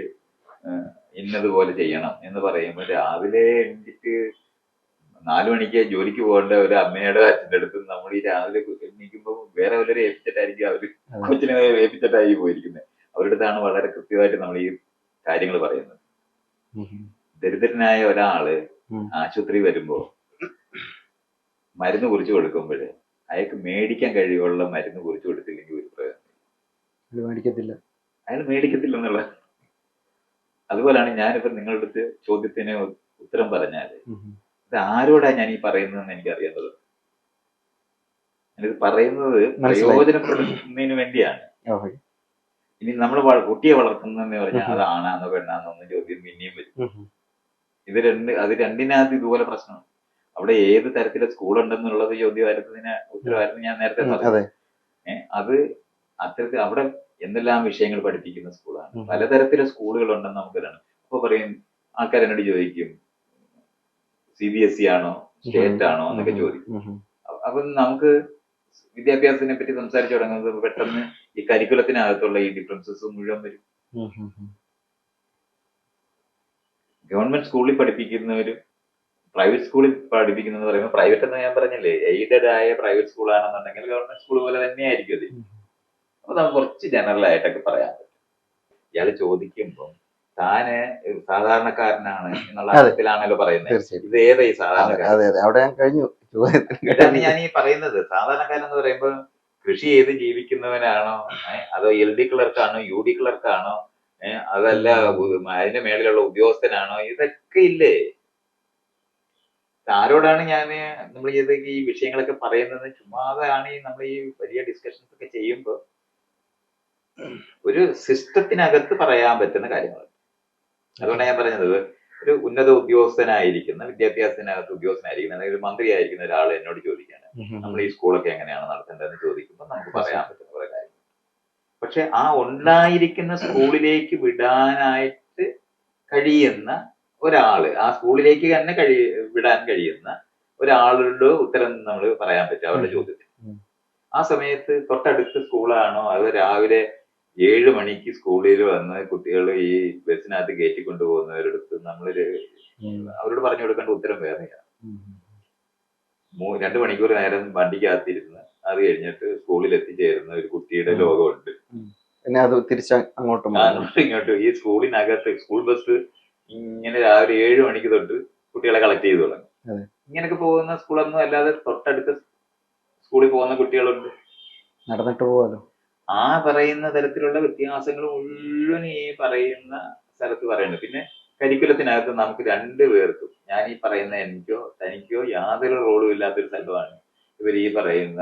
ഇന്നതുപോലെ ചെയ്യണം എന്ന് പറയുമ്പോൾ രാവിലെ എണീറ്റ് 4 മണിക്ക് ജോലിക്ക് പോകേണ്ട ഒരു അമ്മയുടെ അച്ഛൻ്റെ അടുത്ത് നമ്മൾ ഈ രാവിലെ എണീക്കുമ്പോൾ വേറെ വല്ലവരെ ഏൽപ്പിച്ചിട്ടായിരിക്കും അവര് കൊച്ചിനെ ഏൽപ്പിച്ചിട്ടായി പോയിരിക്കുന്നത്. അവരുടെ അടുത്താണ് വളരെ കൃത്യമായിട്ട് നമ്മൾ ഈ കാര്യങ്ങൾ പറയുന്നത്. ദരിദ്രനായ ഒരാള് ആശുപത്രി വരുമ്പോ മരുന്ന് കുറിച്ച് കൊടുക്കുമ്പോഴേ അയാൾക്ക് മേടിക്കാൻ കഴിവുള്ള മരുന്ന് കുറിച്ച് കൊടുത്തില്ലെങ്കിൽ ഒരു പ്രയോജനം മേടിക്കത്തില്ല, അയാൾ മേടിക്കത്തില്ല എന്നുള്ള. അതുപോലാണ് ഞാനിപ്പോ നിങ്ങളുടെ അടുത്ത് ചോദ്യത്തിന് ഉത്തരം പറഞ്ഞാല് ഇത് ആരോടാ ഞാൻ ഈ പറയുന്നതെന്ന് എനിക്ക് അറിയേണ്ടത്. ഞാനിത് പറയുന്നത് പ്രയോജനപ്പെടുന്നതിന് വേണ്ടിയാണ്. ഇനി നമ്മൾ കുട്ടിയെ വളർത്തുന്നതെന്ന് പറഞ്ഞാൽ അത് ആണാന്നോ പെണ്ണാന്നോ എന്ന ചോദ്യം പിന്നെയും വരും. അത് രണ്ടിനകത്ത് ഇതുപോലെ പ്രശ്നമാണ്. അവിടെ ഏത് തരത്തിലെ സ്കൂൾ ഉണ്ടെന്നുള്ളത് ചോദ്യമായിരുന്നതിന് ഉത്തരവായിരുന്നു ഞാൻ നേരത്തെ പറഞ്ഞത്. അത് അത്തരത്തിൽ അവിടെ എന്തെല്ലാം വിഷയങ്ങൾ പഠിപ്പിക്കുന്ന സ്കൂളാണ്. പലതരത്തിലെ സ്കൂളുകൾ ഉണ്ടെന്ന് നമുക്ക് കാണാം. അപ്പൊ പറയും ആൾക്കാർ എന്നോട് ചോദിക്കും CBSE ആണോ സ്റ്റേറ്റ് ആണോ എന്നൊക്കെ ചോദിക്കും. അപ്പൊ നമുക്ക് വിദ്യാഭ്യാസത്തിനെ പറ്റി സംസാരിച്ചു തുടങ്ങുന്നത് പെട്ടെന്ന് ഈ കരിക്കുലത്തിനകത്തുള്ള ഈ ഡിഫറൻസസ് മുഴുവൻ വരും. ഗവൺമെന്റ് സ്കൂളിൽ പഠിപ്പിക്കുന്നവരും പ്രൈവറ്റ് സ്കൂളിൽ പഠിപ്പിക്കുന്നതെന്ന് പറയുമ്പോൾ, പ്രൈവറ്റ് എന്ന് ഞാൻ പറഞ്ഞില്ലേ, എയ്ഡഡ് ആയ പ്രൈവറ്റ് സ്കൂളാണെന്നുണ്ടെങ്കിൽ ഗവൺമെന്റ് സ്കൂൾ പോലെ തന്നെയായിരിക്കും അത്. അപ്പൊ നമുക്ക് കുറച്ച് ജനറൽ ആയിട്ടൊക്കെ പറയാൻ പറ്റും. ഇയാള് ചോദിക്കുമ്പോൾ താന് സാധാരണക്കാരനാണ് എന്നുള്ള അർത്ഥത്തിലാണല്ലോ പറയുന്നത്. ഇത് ഏതാ ഈ സാധാരണക്കാരൻ? ഇതാണ് ഞാൻ ഈ പറയുന്നത്. സാധാരണക്കാരൻ എന്ന് പറയുമ്പോൾ കൃഷി ചെയ്ത് ജീവിക്കുന്നവനാണോ, അതോ LD ക്ലർക്കാണോ, UD ക്ലർക്കാണോ, അതല്ല അതിന്റെ മേളിലുള്ള ഉദ്യോഗസ്ഥനാണോ? ഇതൊക്കെ ഇല്ലേ? ആരോടാണ് നമ്മൾ ഈ വിഷയങ്ങളൊക്കെ പറയുന്നത്? ചുമ്മാതാണ് നമ്മൾ ഈ വലിയ ഡിസ്കഷൻസ് ഒക്കെ ചെയ്യുമ്പോൾ ഒരു സിസ്റ്റത്തിനകത്ത് പറയാൻ പറ്റുന്ന കാര്യങ്ങൾ. അതുകൊണ്ടാണ് ഞാൻ പറഞ്ഞത്, ഒരു ഉന്നത ഉദ്യോഗസ്ഥനായിരിക്കുന്ന, വിദ്യാഭ്യാസത്തിനകത്ത് ഉദ്യോഗസ്ഥനായിരിക്കുന്ന, അല്ലെങ്കിൽ ഒരു മന്ത്രി ആയിരിക്കുന്ന ഒരാൾ എന്നോട് ചോദിക്കാണ് നമ്മൾ ഈ സ്കൂളൊക്കെ എങ്ങനെയാണ് നടത്തേണ്ടതെന്ന് ചോദിക്കുമ്പോൾ നമുക്ക് പറയാൻ പറ്റുന്ന കുറെ കാര്യങ്ങൾ. പക്ഷെ ആ ഉണ്ടായിരിക്കുന്ന സ്കൂളിലേക്ക് വിടാനായിട്ട് കഴിയുന്ന ഒരാള്, ആ സ്കൂളിലേക്ക് തന്നെ വിടാൻ കഴിയുന്ന ഒരാളുടെ ഉത്തരം നമ്മൾ പറയാൻ പറ്റും അവരുടെ ചോദ്യത്തിന്. ആ സമയത്ത് തൊട്ടടുത്ത സ്കൂളാണോ, അത് രാവിലെ 7 മണിക്ക് സ്കൂളിൽ വന്ന് കുട്ടികൾ ഈ ബസ്സിനകത്ത് കയറ്റിക്കൊണ്ടു പോകുന്നവരടുത്ത് അവരോട് പറഞ്ഞു കൊടുക്കേണ്ട ഉത്തരം വേറെയാണ്. 2 മണിക്കൂർ നേരം വണ്ടിക്കകത്തിരുന്ന് അത് കഴിഞ്ഞിട്ട് സ്കൂളിൽ എത്തിച്ചേരുന്ന ഒരു കുട്ടിയുടെ ലോകമുണ്ട്. അങ്ങോട്ടും ഇങ്ങോട്ടും ഈ സ്കൂളിനകത്ത് സ്കൂൾ ബസ് ഇങ്ങനെ രാവിലെ 7 മണിക്ക് തൊട്ട് കുട്ടികളെ കളക്ട് ചെയ്ത് തുടങ്ങും. അതെ. ഇങ്ങനെയൊക്കെ പോകുന്ന സ്കൂളൊന്നും അല്ലാതെ തൊട്ടടുത്ത് സ്കൂളിൽ പോകുന്ന കുട്ടികളുണ്ട്. നടന്നിട്ട് പോവാലോ. ആ പറയുന്ന തരത്തിലുള്ള വ്യത്യാസങ്ങൾ മുഴുവൻ ഈ പറയുന്ന സ്ഥലത്ത് പറയുന്നുണ്ട്. പിന്നെ കരിക്കുലത്തിനകത്ത് നമുക്ക് 2 പേർക്കും, ഞാൻ ഈ പറയുന്ന എനിക്കോ തനിക്കോ യാതൊരു റോളും ഇല്ലാത്തൊരു സ്ഥലമാണ് ഇവർ ഈ പറയുന്ന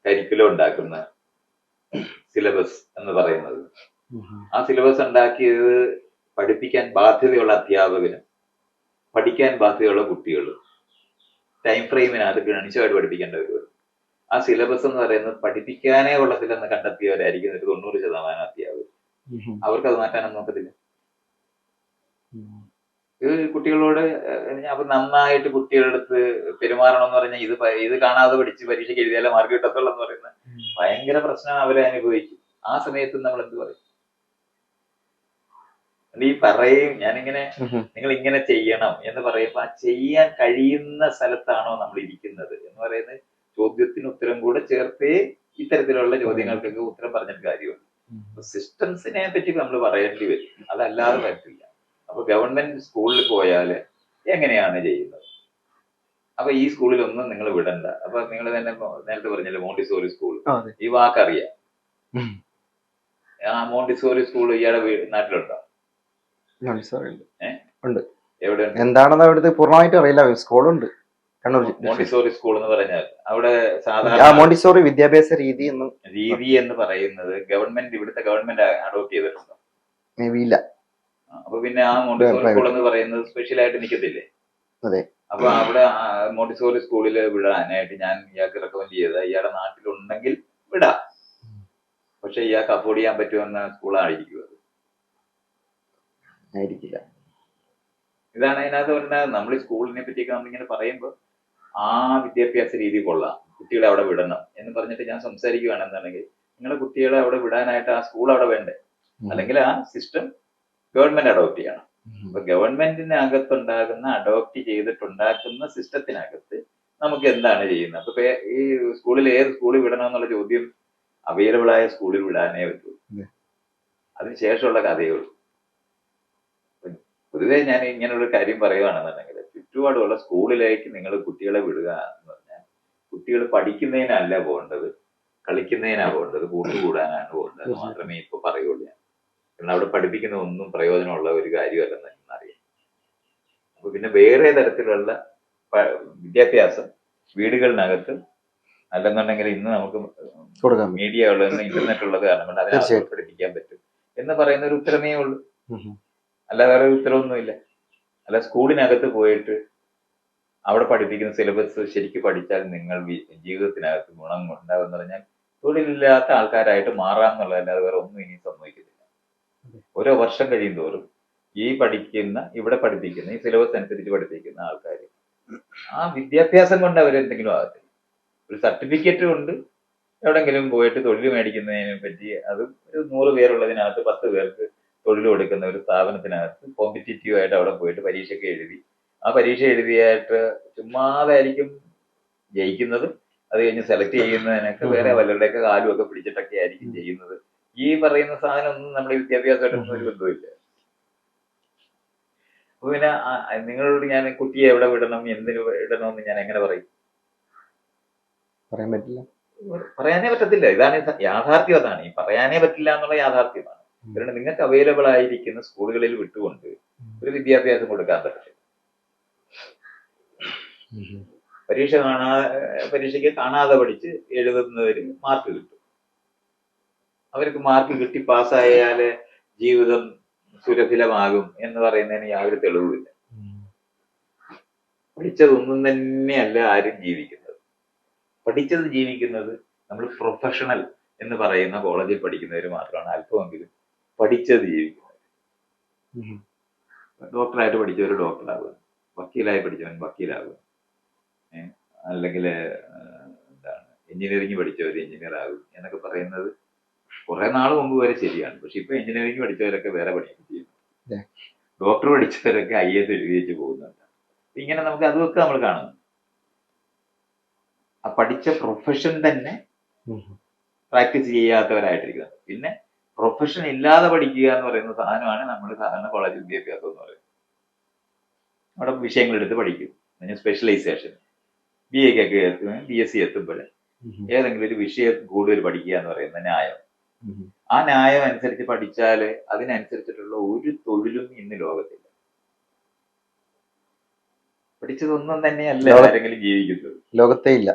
കരിക്കുലം ഉണ്ടാക്കുന്ന സിലബസ് എന്ന് പറയുന്നത്. ആ സിലബസ് ഉണ്ടാക്കിയത് പഠിപ്പിക്കാൻ ബാധ്യതയുള്ള അധ്യാപകനും പഠിക്കാൻ ബാധ്യതയുള്ള കുട്ടികളും ടൈം ഫ്രെയിമിനകത്ത് ഗണിതമായിട്ട് പഠിപ്പിക്കേണ്ടവരും. ആ സിലബസ് എന്ന് പറയുന്നത് പഠിപ്പിക്കാനേ കൊള്ളത്തില്ലെന്ന് കണ്ടെത്തിയവരായിരിക്കും ഒരു 90% അധ്യാപകർ. അവർക്ക് അത് മാറ്റാനൊന്നും നോക്കത്തില്ല. ഇത് കുട്ടികളോട് അപ്പൊ നന്നായിട്ട് കുട്ടികളുടെ അടുത്ത് പെരുമാറണം എന്ന് പറഞ്ഞാൽ ഇത് കാണാതെ പഠിച്ച് പരീക്ഷയ്ക്ക് എഴുതിയാലേ മാർക്ക് കിട്ടത്തുള്ളൂ എന്ന് പറയുന്നത് ഭയങ്കര പ്രശ്നം അവരെ അനുഭവിക്കും. ആ സമയത്ത് നമ്മൾ എന്ത് പറയും? ഈ പറയും ഞാനിങ്ങനെ നിങ്ങൾ ഇങ്ങനെ ചെയ്യണം എന്ന് പറയുമ്പോൾ ആ ചെയ്യാൻ കഴിയുന്ന സ്ഥലത്താണോ നമ്മൾ ഇരിക്കുന്നത് എന്ന് പറയുന്നത് ചോദ്യത്തിന് ഉത്തരം കൂടെ ചേർത്തേ ഇത്തരത്തിലുള്ള ചോദ്യങ്ങൾക്കൊക്കെ ഉത്തരം പറഞ്ഞിട്ട് കാര്യമുണ്ട്. സിസ്റ്റംസിനെ പറ്റി നമ്മൾ പറയേണ്ടി വരും, അതല്ലാതെ പറ്റില്ല. അപ്പൊ ഗവൺമെന്റ് സ്കൂളിൽ പോയാല് എങ്ങനെയാണ് ചെയ്യുന്നത്? അപ്പൊ ഈ സ്കൂളിലൊന്നും നിങ്ങൾ വിടണ്ട. അപ്പൊ നിങ്ങൾ തന്നെ നേരത്തെ പറഞ്ഞില്ലേ മോണ്ടിസോറി സ്കൂൾ, ഈ വാക്കറിയാം. ആ മോണ്ടിസോറി സ്കൂൾ ഇയാളുടെ നാട്ടിലുണ്ടോ? എവിടെ എന്താണെന്ന് അവിടുത്തെ പൂർണ്ണമായിട്ട് അറിയില്ല. സ്കൂളുണ്ട് കണ്ണൂർ. മോണ്ടിസോറി സ്കൂൾ എന്ന് പറഞ്ഞാൽ അവിടെ സാധാരണ മോണ്ടിസോറി വിദ്യാഭ്യാസ രീതി എന്ന് പറയുന്നത് ഇവിടുത്തെ ഗവൺമെന്റ് അഡോപ്റ്റ് ചെയ്തിട്ടുണ്ടോ? മേ ബി ഇല്ല. അപ്പൊ പിന്നെ ആ മോണ്ടിസോറി സ്കൂൾ എന്ന് പറയുന്നത് സ്പെഷ്യൽ ആയിട്ട് നിൽക്കത്തില്ലേ? അതെ. അപ്പൊ അവിടെ മോണ്ടിസോറി സ്കൂളിൽ വിടാനായിട്ട് ഞാൻ ഇയാൾക്ക് റെക്കമെൻഡ് ചെയ്ത ഇയാളുടെ നാട്ടിലുണ്ടെങ്കിൽ വിടാം. പക്ഷെ ഇയാൾക്ക് അഫോർഡ് ചെയ്യാൻ പറ്റുമെന്ന സ്കൂളായിരിക്കും അത്. ആയിരിക്കില്ല. ഇതാണ് അതിനകത്ത് പറഞ്ഞാൽ നമ്മൾ ഈ സ്കൂളിനെ പറ്റിയൊക്കെ നമ്മളിങ്ങനെ പറയുമ്പോൾ ആ വിദ്യാഭ്യാസ രീതി കൊള്ളാം, കുട്ടികളെ അവിടെ വിടണം എന്ന് പറഞ്ഞിട്ട് ഞാൻ സംസാരിക്കുകയാണെന്നുണ്ടെങ്കിൽ നിങ്ങളുടെ കുട്ടികളെ അവിടെ വിടാനായിട്ട് ആ സ്കൂൾ അവിടെ വേണ്ടേ? അല്ലെങ്കിൽ ആ സിസ്റ്റം ഗവൺമെന്റ് അഡോപ്റ്റ് ചെയ്യണം. അപ്പൊ ഗവൺമെന്റിനകത്തുണ്ടാകുന്ന അഡോപ്റ്റ് ചെയ്തിട്ടുണ്ടാക്കുന്ന സിസ്റ്റത്തിനകത്ത് നമുക്ക് എന്താണ് ചെയ്യുന്നത്? അപ്പൊ ഈ സ്കൂളിൽ ഏത് സ്കൂളിൽ വിടണം എന്നുള്ള ചോദ്യം അവൈലബിൾ ആയ സ്കൂളിൽ വിടാനേ പറ്റൂ. അതിനുശേഷമുള്ള കഥയേ ഉള്ളൂ. പൊതുവെ ഞാൻ ഇങ്ങനെയുള്ള കാര്യം പറയുകയാണെന്നുണ്ടെങ്കിൽ ചുറ്റുപാടുള്ള സ്കൂളിലേക്ക് നിങ്ങൾ കുട്ടികളെ വിടുക എന്ന് പറഞ്ഞാൽ കുട്ടികൾ പഠിക്കുന്നതിനല്ല പോകേണ്ടത്, കളിക്കുന്നതിനാണ് പോകേണ്ടത്, കൂട്ടുകൂടാനാണ് പോകേണ്ടത് മാത്രമേ ഇപ്പൊ പറയുള്ളൂ ഞാൻ. കാരണം അവിടെ പഠിപ്പിക്കുന്ന ഒന്നും പ്രയോജനമുള്ള ഒരു കാര്യമല്ലെന്ന് അറിയാം. അപ്പൊ പിന്നെ വേറെ തരത്തിലുള്ള വിദ്യാഭ്യാസം വീടുകളിനകത്ത് അല്ലെന്നുണ്ടെങ്കിൽ ഇന്ന് നമുക്ക് മീഡിയ ഉള്ളത് ഇന്റർനെറ്റ് ഉള്ളത് കാരണം കൊണ്ട് അതിനെ പഠിപ്പിക്കാൻ പറ്റും എന്ന് പറയുന്ന ഒരു ഉത്തരമേ ഉള്ളൂ. അല്ല വേറെ ഉത്തരവൊന്നുമില്ല. അല്ല സ്കൂളിനകത്ത് പോയിട്ട് അവിടെ പഠിപ്പിക്കുന്ന സിലബസ് ശരിക്കും പഠിച്ചാൽ നിങ്ങൾ ജീവിതത്തിനകത്ത് ഗുണം ഉണ്ടാകുമെന്ന് പറഞ്ഞാൽ തൊഴിലില്ലാത്ത ആൾക്കാരായിട്ട് മാറാമെന്നുള്ളതല്ലാതെ വേറെ ഒന്നും ഇനി സംഭവിക്കുന്നില്ല. ഓരോ വർഷം കഴിയും തോറും ഇവിടെ പഠിപ്പിക്കുന്ന ഈ സിലബസ് അനുസരിച്ച് പഠിപ്പിക്കുന്ന ആൾക്കാർ ആ വിദ്യാഭ്യാസം കൊണ്ട് അവരെന്തെങ്കിലും ആകത്തില്ല. ഒരു സർട്ടിഫിക്കറ്റ് കൊണ്ട് എവിടെങ്കിലും പോയിട്ട് തൊഴിൽ മേടിക്കുന്നതിനെ പറ്റി അത് ഒരു 100 പേരുള്ളതിനകത്ത് 10 പേർക്ക് തൊഴിൽ കൊടുക്കുന്ന ഒരു സ്ഥാപനത്തിനകത്ത് കോമ്പറ്റീറ്റീവ് ആയിട്ട് അവിടെ പോയിട്ട് പരീക്ഷയ്ക്ക് എഴുതി ആ പരീക്ഷ എഴുതിയായിട്ട് ചുമ്മാതായിരിക്കും ജയിക്കുന്നത്. അത് കഴിഞ്ഞ് സെലക്ട് ചെയ്യുന്നതിനൊക്കെ വേറെ വല്ലവരുടെയൊക്കെ കാലും ഒക്കെ പിടിച്ചിട്ടൊക്കെ ആയിരിക്കും ചെയ്യുന്നത്. ഈ പറയുന്ന സാധനം ഒന്നും നമ്മുടെ വിദ്യാഭ്യാസമായിട്ടൊന്നും ഒരു ബന്ധമില്ല. അപ്പൊ പിന്നെ നിങ്ങളോട് ഞാൻ കുട്ടിയെ എവിടെ വിടണം എന്തിനു വിടണമെന്ന് ഞാൻ എങ്ങനെ പറയും? പറയാൻ പറ്റില്ല, പറയാനേ പറ്റത്തില്ല. ഇതാണ് യാഥാർത്ഥ്യം. അതാണ് ഈ പറയാനേ പറ്റില്ല എന്നുള്ള യാഥാർത്ഥ്യമാണ്. കാരണം നിങ്ങൾക്ക് അവൈലബിൾ ആയിരിക്കുന്ന സ്കൂളുകളിൽ വിട്ടുകൊണ്ട് ഒരു വിദ്യാഭ്യാസം കൊടുക്കാൻ പറ്റത്തില്ല. പരീക്ഷയ്ക്ക് കാണാതെ പഠിച്ച് എഴുതുന്നവര് മാർക്ക് കിട്ടും. അവർക്ക് മാർക്ക് കിട്ടി പാസ്സായാല് ജീവിതം സുരഭിലമാകും എന്ന് പറയുന്നതിന് യാതൊരു തെളിവുമില്ല. പഠിച്ചതൊന്നും തന്നെയല്ല ആരും ജീവിക്കുന്നത്. പഠിച്ചത് ജീവിക്കുന്നത് നമ്മൾ പ്രൊഫഷണൽ എന്ന് പറയുന്ന കോളേജിൽ പഠിക്കുന്നവർ മാത്രമാണ് അല്പമെങ്കിലും പഠിച്ചത് ജീവിക്കുന്നത്. ഡോക്ടറായിട്ട് പഠിച്ചവർ ഡോക്ടറാകുക, വക്കീലായി പഠിച്ചവൻ വക്കീലാകുക, അല്ലെങ്കിൽ എന്താണ് എഞ്ചിനീയറിംഗ് പഠിച്ചവർ എഞ്ചിനീയർ ആകും എന്നൊക്കെ പറയുന്നത് കുറെ നാൾ മുമ്പ് വരെ ശരിയാണ്. പക്ഷെ ഇപ്പൊ എഞ്ചിനീയറിംഗ് പഠിച്ചവരൊക്കെ വേറെ പണിയൊക്കെ ചെയ്യുന്നു. ഡോക്ടർ പഠിച്ചവരൊക്കെ IAS എഴുതി വെച്ച് പോകുന്നുണ്ട്. ഇങ്ങനെ നമുക്ക് അതൊക്കെ നമ്മൾ കാണുന്നു. ആ പഠിച്ച പ്രൊഫഷൻ തന്നെ പ്രാക്ടീസ് ചെയ്യാത്തവരായിട്ടിരിക്കുന്നത്. പിന്നെ പ്രൊഫഷൻ ഇല്ലാതെ പഠിക്കുക എന്ന് പറയുന്ന സാധനമാണ് നമ്മൾ സാധാരണ കോളേജ് വിദ്യാഭ്യാസം എന്ന് പറയുന്നത്. അവിടെ വിഷയങ്ങൾ എടുത്ത് പഠിക്കും. സ്പെഷ്യലൈസേഷൻ ബി എക്കൊക്കെ എത്തുമ്പോൾ BSc എത്തുമ്പോൾ ഏതെങ്കിലും ഒരു വിഷയം കൂടുതൽ പഠിക്കുക എന്ന് പറയുന്ന ന്യായം. ആ ന്യായം അനുസരിച്ച് പഠിച്ചാൽ അതിനനുസരിച്ചിട്ടുള്ള ഒരു തൊഴിലും ഇന്ന് ലോകത്തില്ല. പഠിച്ചതൊന്നും തന്നെയല്ല ആരെങ്കിലും ജീവിക്കുന്നത്. ലോകത്തേ ഇല്ല.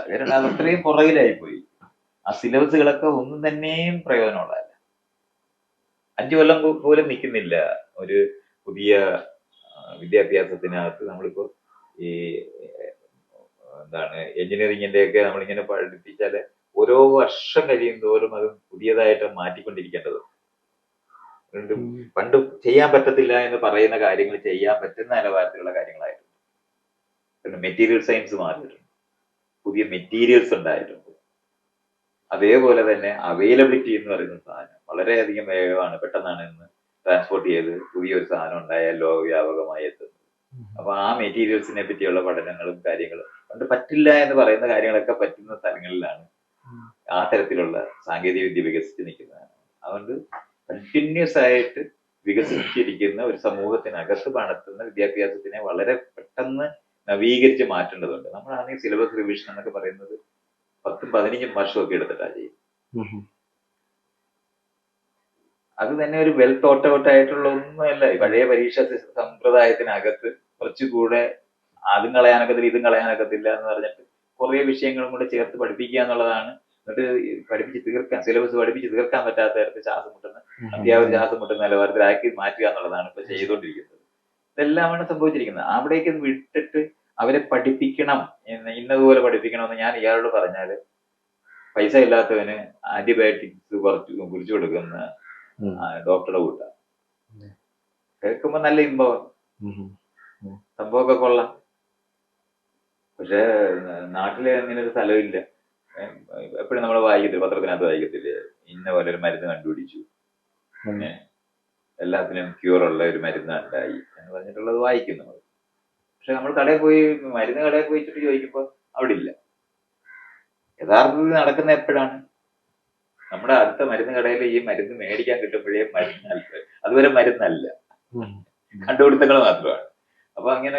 കാരണം അത് അത്രയും പുറകിലായി പോയി. ആ സിലബസുകളൊക്കെ ഒന്നും തന്നെയും പ്രയോജനമുള്ളതല്ല. 5 കൊല്ലം പോലും നിൽക്കുന്നില്ല ഒരു പുതിയ വിദ്യാഭ്യാസത്തിനകത്ത്. നമ്മളിപ്പോ ഈ എഞ്ചിനീയറിംഗിന്റെ ഒക്കെ നമ്മളിങ്ങനെ പഠിപ്പിച്ചാല് ഓരോ വർഷം കഴിയും തോറും അത് പുതിയതായിട്ട് മാറ്റിക്കൊണ്ടിരിക്കേണ്ടത്. പണ്ട് ചെയ്യാൻ പറ്റത്തില്ല എന്ന് പറയുന്ന കാര്യങ്ങൾ ചെയ്യാൻ പറ്റുന്ന നിലവാരത്തിലുള്ള കാര്യങ്ങളായിട്ടുണ്ട്. പിന്നെ മെറ്റീരിയൽ സയൻസ് മാറിയിട്ടുണ്ട്, പുതിയ മെറ്റീരിയൽസ് ഉണ്ടായിട്ടുണ്ട്. അതേപോലെ തന്നെ അവൈലബിലിറ്റി എന്ന് പറയുന്ന സാധനം വളരെയധികം വേഗമാണ്, പെട്ടെന്നാണ് ഇന്ന് ട്രാൻസ്പോർട്ട് ചെയ്ത് പുതിയൊരു സാധനം ഉണ്ടായാൽ ലോകവ്യാപകമായി എത്തുന്നത്. അപ്പൊ ആ മെറ്റീരിയൽസിനെ പറ്റിയുള്ള പഠനങ്ങളും കാര്യങ്ങളും പണ്ട് പറ്റില്ല എന്ന് പറയുന്ന കാര്യങ്ങളൊക്കെ പറ്റുന്ന സ്ഥലങ്ങളിലാണ് ആ തരത്തിലുള്ള സാങ്കേതിക വിദ്യ വികസിച്ച് നിൽക്കുന്നതാണ്. അതുകൊണ്ട് കണ്ടിന്യൂസ് ആയിട്ട് വികസിച്ചിരിക്കുന്ന ഒരു സമൂഹത്തിനകത്ത് നടത്തുന്ന വിദ്യാഭ്യാസത്തിനെ വളരെ പെട്ടെന്ന് നവീകരിച്ച് മാറ്റേണ്ടതുണ്ട്. നമ്മളാണെങ്കിൽ സിലബസ് റിവിഷൻ എന്നൊക്കെ പറയുന്നത് 10-15 വർഷമൊക്കെ എടുത്തിട്ടാണ് ചെയ്യും. അത് തന്നെ ഒരു വെൽ തോട്ട് ഔട്ട് ആയിട്ടുള്ള ഒന്നുമല്ല. പഴയ പരീക്ഷ സമ്പ്രദായത്തിനകത്ത് കുറച്ചുകൂടെ അതും കളയാനൊക്കത്തില്ല ഇതും കളയാനൊക്കത്തില്ല എന്ന് പറഞ്ഞിട്ട് കുറെ വിഷയങ്ങളും കൂടെ ചേർത്ത് പഠിപ്പിക്കുക എന്നുള്ളതാണ്. എന്നിട്ട് പഠിപ്പിച്ച് തീർക്കാൻ, സിലബസ് പഠിപ്പിച്ച് തീർക്കാൻ പറ്റാത്ത തരത്തിൽ അധ്യാപകർ ശ്വാസം മുട്ടുന്ന നിലവാരത്തിലാക്കി മാറ്റുക എന്നുള്ളതാണ് ഇപ്പൊ ചെയ്തുകൊണ്ടിരിക്കുന്നത്. ഇതെല്ലാമാണ് സംഭവിച്ചിരിക്കുന്നത്. അവിടേക്ക് വിട്ടിട്ട് അവരെ പഠിപ്പിക്കണം, ഇന്നതുപോലെ പഠിപ്പിക്കണമെന്ന് ഞാൻ ഇയാളോട് പറഞ്ഞാല് പൈസ ഇല്ലാത്തവന് ആന്റിബയോട്ടിക്സ് കുറിച്ചു കൊടുക്കുന്ന ഡോക്ടറുടെ കൂട്ട കേൾക്കുമ്പോ നല്ല ഇമ്പം, സംഭവമൊക്കെ കൊള്ളാം. പക്ഷെ നാട്ടില് അങ്ങനെ ഒരു സ്ഥലമില്ല. എപ്പോഴും നമ്മൾ വായിക്കത്തില്ല, പത്രത്തിനകത്ത് വായിക്കത്തില്ലേ, ഇന്ന പോലെ ഒരു മരുന്ന് കണ്ടുപിടിച്ചു, എല്ലാത്തിനും ക്യൂറുള്ള ഒരു മരുന്ന് ഉണ്ടായി എന്ന് പറഞ്ഞിട്ടുള്ളത് വായിക്കും നമ്മൾ. പക്ഷെ നമ്മൾ കടയിൽ പോയി മരുന്ന് കടയിൽ പോയിച്ചിട്ട് ചോദിക്കുമ്പോൾ അവിടെ ഇല്ല. യഥാർത്ഥത്തിൽ നടക്കുന്ന എപ്പോഴാണ്? നമ്മുടെ അടുത്ത മരുന്ന് കടയിൽ ഈ മരുന്ന് മേടിക്കാൻ കിട്ടുമ്പോഴേ മരുന്നല്ല, അതുവരെ മരുന്നല്ല, കണ്ടുപിടുത്തങ്ങൾ മാത്രമാണ്. അപ്പൊ അങ്ങനെ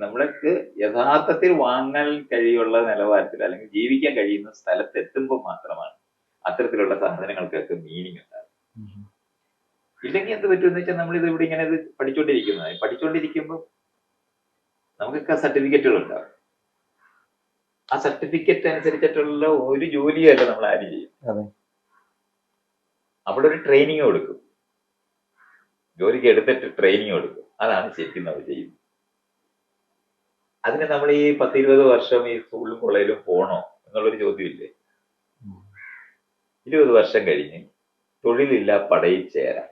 നമ്മൾക്ക് യഥാർത്ഥത്തിൽ വാങ്ങാൻ കഴിയുള്ള നിലവാരത്തിൽ അല്ലെങ്കിൽ ജീവിക്കാൻ കഴിയുന്ന സ്ഥലത്ത് എത്തുമ്പോൾ മാത്രമാണ് അത്തരത്തിലുള്ള സാധനങ്ങൾക്കൊക്കെ മീനിങ് ഉണ്ടാകും. ഇല്ലെങ്കിൽ എന്ത് പറ്റുമെന്ന് വെച്ചാൽ നമ്മളിത് ഇവിടെ ഇങ്ങനെ ഇത് പഠിച്ചുകൊണ്ടിരിക്കുമ്പോൾ നമുക്കൊക്കെ സർട്ടിഫിക്കറ്റുകൾ ഉണ്ടാവും. ആ സർട്ടിഫിക്കറ്റ് അനുസരിച്ചിട്ടുള്ള ഒരു ജോലിയല്ല നമ്മൾ ആരും ചെയ്യും. അവിടെ ഒരു ട്രെയിനിങ് കൊടുക്കും, ജോലിക്ക് എടുത്തിട്ട് ട്രെയിനിങ് കൊടുക്കും. അതാണ് ശരിക്കും നമ്മൾ ചെയ്യുന്നത്. അതിന് നമ്മൾ ഈ 10-20 വർഷം ഈ സ്കൂളിലും കോളേജിലും പോണോ എന്നുള്ളൊരു ചോദ്യമില്ലേ? 20 വർഷം കഴിഞ്ഞ് തൊഴിലില്ല പടയിൽ ചേരാം.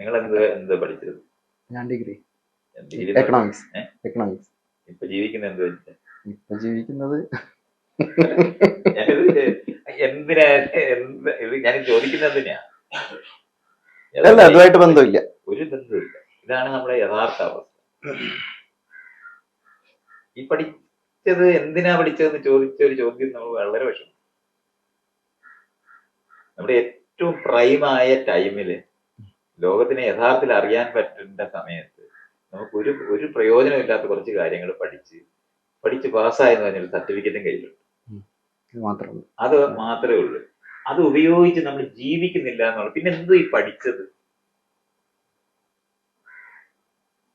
നിങ്ങൾ എന്ത് പഠിച്ചത്? ഞാൻ ഡിഗ്രി എക്കണോമിക്സ്. ഇപ്പൊ ജീവിക്കുന്നത് എന്ത് വെച്ചാൽ ഇപ്പൊ ജീവിക്കുന്നത് എന്തിനാ ഞാൻ ചോദിക്കുന്നത് എന്തിനാ? അതുമായിട്ട് ബന്ധമില്ല, ഒരു ബന്ധമില്ല. ഇതാണ് നമ്മുടെ യഥാർത്ഥ അവസ്ഥ. ഈ പഠിച്ചത് എന്തിനാ പഠിച്ചതെന്ന് ചോദിച്ച ഒരു ചോദ്യം നമ്മൾ വളരെ വിഷമം. നമ്മുടെ ഏറ്റവും പ്രൈമായ ടൈമില് ലോകത്തിനെ യഥാർത്ഥത്തിൽ അറിയാൻ പറ്റുന്ന സമയത്ത് നമുക്ക് ഒരു പ്രയോജനമില്ലാത്ത കുറച്ച് കാര്യങ്ങൾ പഠിച്ച് പാസ്സായെന്ന് പറഞ്ഞൊരു സർട്ടിഫിക്കറ്റും കയ്യിലുണ്ട്. അത് മാത്രമേ ഉള്ളൂ. അത് ഉപയോഗിച്ച് നമ്മൾ ജീവിക്കുന്നില്ല എന്നുള്ളത്. പിന്നെ എന്തോ ഈ പഠിച്ചത്?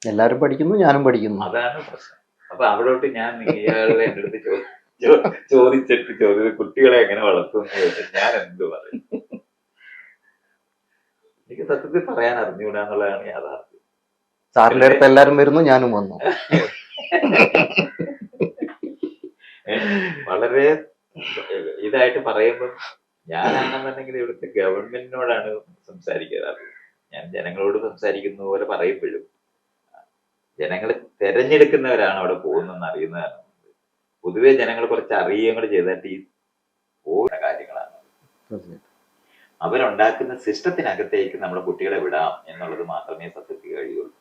എല്ലാരും പഠിക്കുന്നു, ഞാനും പഠിക്കുന്നു, അതാണ് പ്രശ്നം. അപ്പൊ അവിടോട്ട് ഞാൻ ഇയാളുടെ എൻ്റെ അടുത്ത് ചോദിച്ചത് കുട്ടികളെ എങ്ങനെ വളർത്തുമെന്ന് ചോദിച്ചാൽ ഞാൻ എന്ത് പറയും? എനിക്ക് സത്യത്തിൽ പറയാൻ അറിഞ്ഞുകൂടാന്നുള്ളതാണ് യാഥാർത്ഥ്യം. സാറിന്റെ അടുത്ത് എല്ലാരും വരുന്നു, ഞാനും വന്നു. വളരെ ഇതായിട്ട് പറയുമ്പോൾ ഞാനാണെന്നുണ്ടെങ്കിൽ ഇവിടുത്തെ ഗവൺമെന്റിനോടാണ് സംസാരിക്കാറ്. ഞാൻ ജനങ്ങളോട് സംസാരിക്കുന്ന പോലെ പറയുമ്പോഴും ജനങ്ങളെ തെരഞ്ഞെടുക്കുന്നവരാണ് അവിടെ പോകുന്നതെന്ന് അറിയുന്നതാണ്. പൊതുവെ ജനങ്ങൾ കുറച്ച് അറിയുകയും കൂടെ ചെയ്തിട്ട് ഈ പോകുന്ന കാര്യങ്ങളാണ്. അവരുണ്ടാക്കുന്ന സിസ്റ്റത്തിനകത്തേക്ക് നമ്മുടെ കുട്ടികളെ വിടാം എന്നുള്ളത് മാത്രമേ സത്യത്തിൽ കഴിയുള്ളൂ.